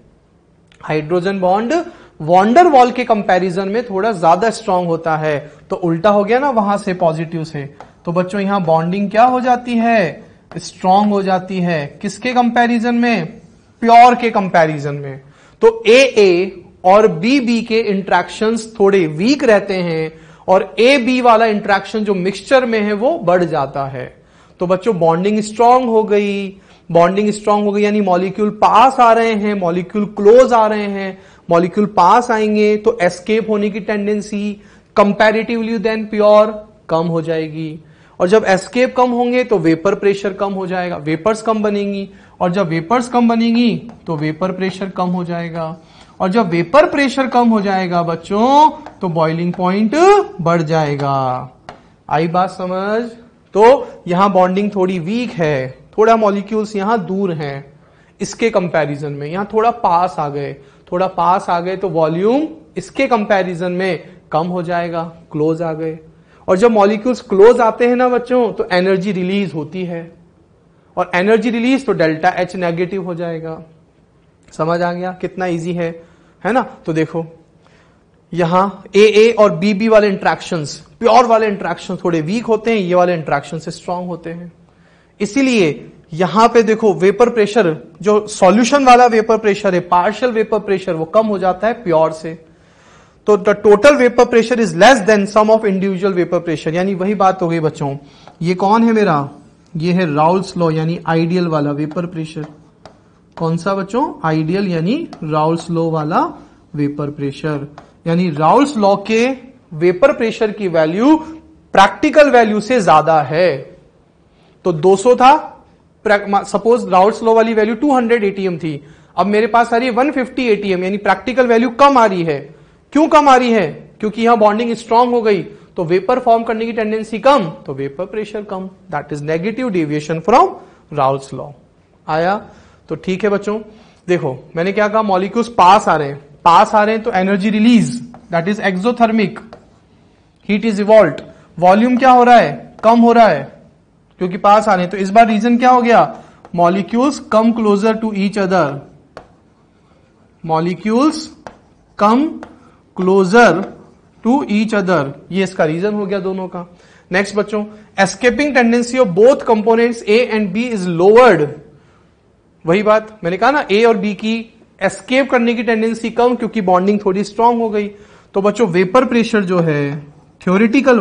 Speaker 1: हाइड्रोजन बॉन्ड वॉन्डरवॉल के कंपैरिजन में थोड़ा ज्यादा स्ट्रांग होता है। तो उल्टा हो गया ना वहां से, पॉजिटिव से। तो बच्चों यहां बॉन्डिंग क्या हो जाती है? स्ट्रांग हो जाती है। किसके कंपैरिजन में? प्योर के कंपैरिजन में। तो ए और बी के इंट्रैक्शंस थोड़े वीक रहते हैं और ए बी वाला इंट्रैक्शन जो मिक्सचर में है वो बढ़ जाता है। तो बच्चों बॉन्डिंग स्ट्रांग हो गई। बॉन्डिंग स्ट्रांग हो गई यानी मॉलिक्यूल पास आ रहे हैं, मॉलिक्यूल क्लोज आ रहे हैं। मॉलिक्यूल पास आएंगे तो एस्केप होने की टेंडेंसी कंपैरेटिवली देन प्योर कम हो जाएगी। और जब एस्केप कम होंगे तो वेपर प्रेशर कम हो जाएगा, वेपर्स कम बनेंगी। और जब वेपर्स कम बनेगी तो वेपर प्रेशर कम हो जाएगा। और जब वेपर प्रेशर कम हो जाएगा बच्चों तो बॉइलिंग पॉइंट बढ़ जाएगा। आई बात समझ? तो यहां बॉन्डिंग थोड़ी वीक है, थोड़ा मॉलिक्यूल्स यहां दूर हैं इसके कंपैरिजन में, यहां थोड़ा पास आ गए। थोड़ा पास आ गए तो वॉल्यूम इसके कंपैरिजन में कम हो जाएगा, क्लोज आ गए। और जब मॉलिक्यूल्स क्लोज आते हैं ना बच्चों तो एनर्जी रिलीज होती है, और एनर्जी रिलीज तो डेल्टा एच नेगेटिव हो जाएगा। समझ आ गया कितना इजी है ना? तो देखो यहां ए और बी वाले इंट्रैक्शंस, प्योर वाले इंट्रैक्शन थोड़े वीक होते हैं, ये वाले इंट्रैक्शन से स्ट्रांग होते हैं। इसीलिए यहां पे देखो वेपर प्रेशर, जो सॉल्यूशन वाला वेपर प्रेशर है, पार्शियल वेपर प्रेशर, वो कम हो जाता है प्योर से। तो the total vapour pressure is less than sum of individual vapour pressure. यानी वही बात हो गई बच्चों, ये कौन है मेरा? ये है राउल्स लॉ यानी आइडियल वाला वेपर प्रेशर। कौन सा बच्चों? आइडियल यानी राउल्स लॉ वाला वेपर प्रेशर। यानी राउल्स लॉ के वेपर प्रेशर की वैल्यू प्रैक्टिकल वैल्यू से ज्यादा है। तो 200 था, सपोज राउल्स लॉ वाली वैल्यू 200 एटीएम थी, अब मेरे पास आ रही है 150 एटीएम, यानी प्रैक्टिकल वैल्यू कम आ रही है। क्यों कम आ रही है? क्योंकि यहां बॉन्डिंग स्ट्रांग हो गई तो वेपर फॉर्म करने की टेंडेंसी कम, तो vapour pressure come. That is negative deviation from Raoult's law. आया? तो ठीक है बच्चों, देखो मैंने क्या कहा, मॉलिक्यूल्स पास आ रहे हैं तो energy release, that is exothermic, heat is evolved. Volume क्या हो रहा है? कम हो रहा है क्योंकि पास आ रहे हैं। तो इस बार रीजन क्या हो गया? Molecules come closer to each other, molecules come closer to each other, ये इसका रीजन हो गया दोनों का। नेक्स्ट बच्चों, escaping tendency of both components A and B is lowered. वही बात मैंने कहा ना, ए और बी की एस्केप करने की टेंडेंसी कम क्योंकि बॉन्डिंग थोड़ी स्ट्रांग हो गई। तो बच्चों वेपर प्रेशर जो है थ्योरेटिकल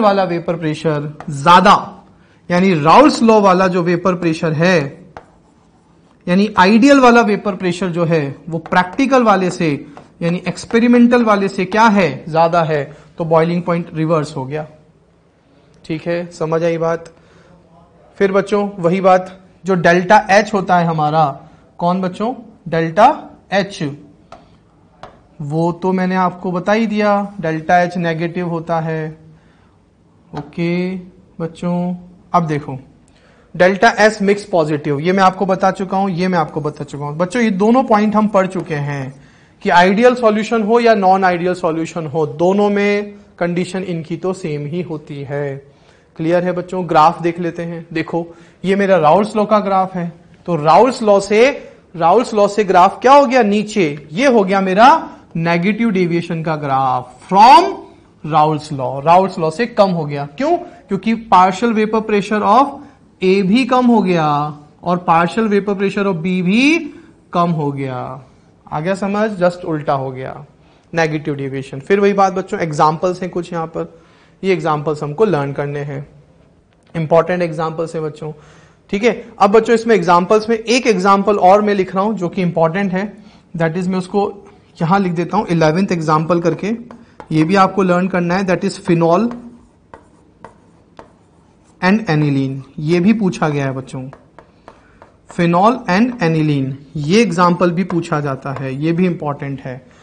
Speaker 1: वाला वेपर प्रेशर ज्यादा, यानी राउल्स लॉ वाला जो वेपर प्रेशर है, यानी आइडियल वाला वेपर प्रेशर जो है वो प्रैक्टिकल वाले से यानी एक्सपेरिमेंटल वाले से क्या है, ज्यादा है, तो बॉइलिंग पॉइंट रिवर्स हो गया। ठीक है, समझ आई बात। फिर बच्चों वही बात, जो डेल्टा एच होता है हमारा, कौन बच्चों, डेल्टा एच, वो तो मैंने आपको बता ही दिया, डेल्टा एच नेगेटिव होता है। ओके बच्चों, अब देखो डेल्टा एस मिक्स पॉजिटिव, ये मैं आपको बता चुका हूं, ये मैं आपको बता चुका हूं। बच्चों ये दोनों पॉइंट हम पढ़ चुके हैं कि आइडियल सॉल्यूशन हो या नॉन आइडियल सॉल्यूशन हो, दोनों में कंडीशन इनकी तो सेम ही होती है। क्लियर है बच्चों। ग्राफ देख लेते हैं। देखो ये मेरा राउल्स लॉ का ग्राफ है, तो राउल्स लॉ से ग्राफ क्या हो गया, नीचे ये हो गया मेरा नेगेटिव डेविएशन का ग्राफ फ्रॉम राउल्स लॉ से कम हो गया। क्यों? क्योंकि partial vapour pressure of A भी कम हो गया और partial vapour pressure of B भी कम हो गया। आ गया समझ? जस्ट उल्टा हो गया, नेगेटिव डेविएशन। फिर वही बात बच्चों, एग्जांपल्स हैं कुछ यहां पर, ये एग्जांपल्स हमको लर्न करने हैं, इंपॉर्टेंट एग्जांपल्स हैं बच्चों। ठीक है, अब बच्चों इसमें एग्जांपल्स में एक एग्जांपल और मैं लिख रहा हूं जो कि इंपॉर्टेंट है, दैट इज मैं उसको यहां लिख देता हूं 11th एग्जांपल करके, ये भी आपको लर्न करना है, that is phenol and aniline. ये भी पूछा गया है बच्चों, फिनॉल एंड एनिलीन, ये एग्जाम्पल भी पूछा जाता है, ये भी इंपॉर्टेंट है।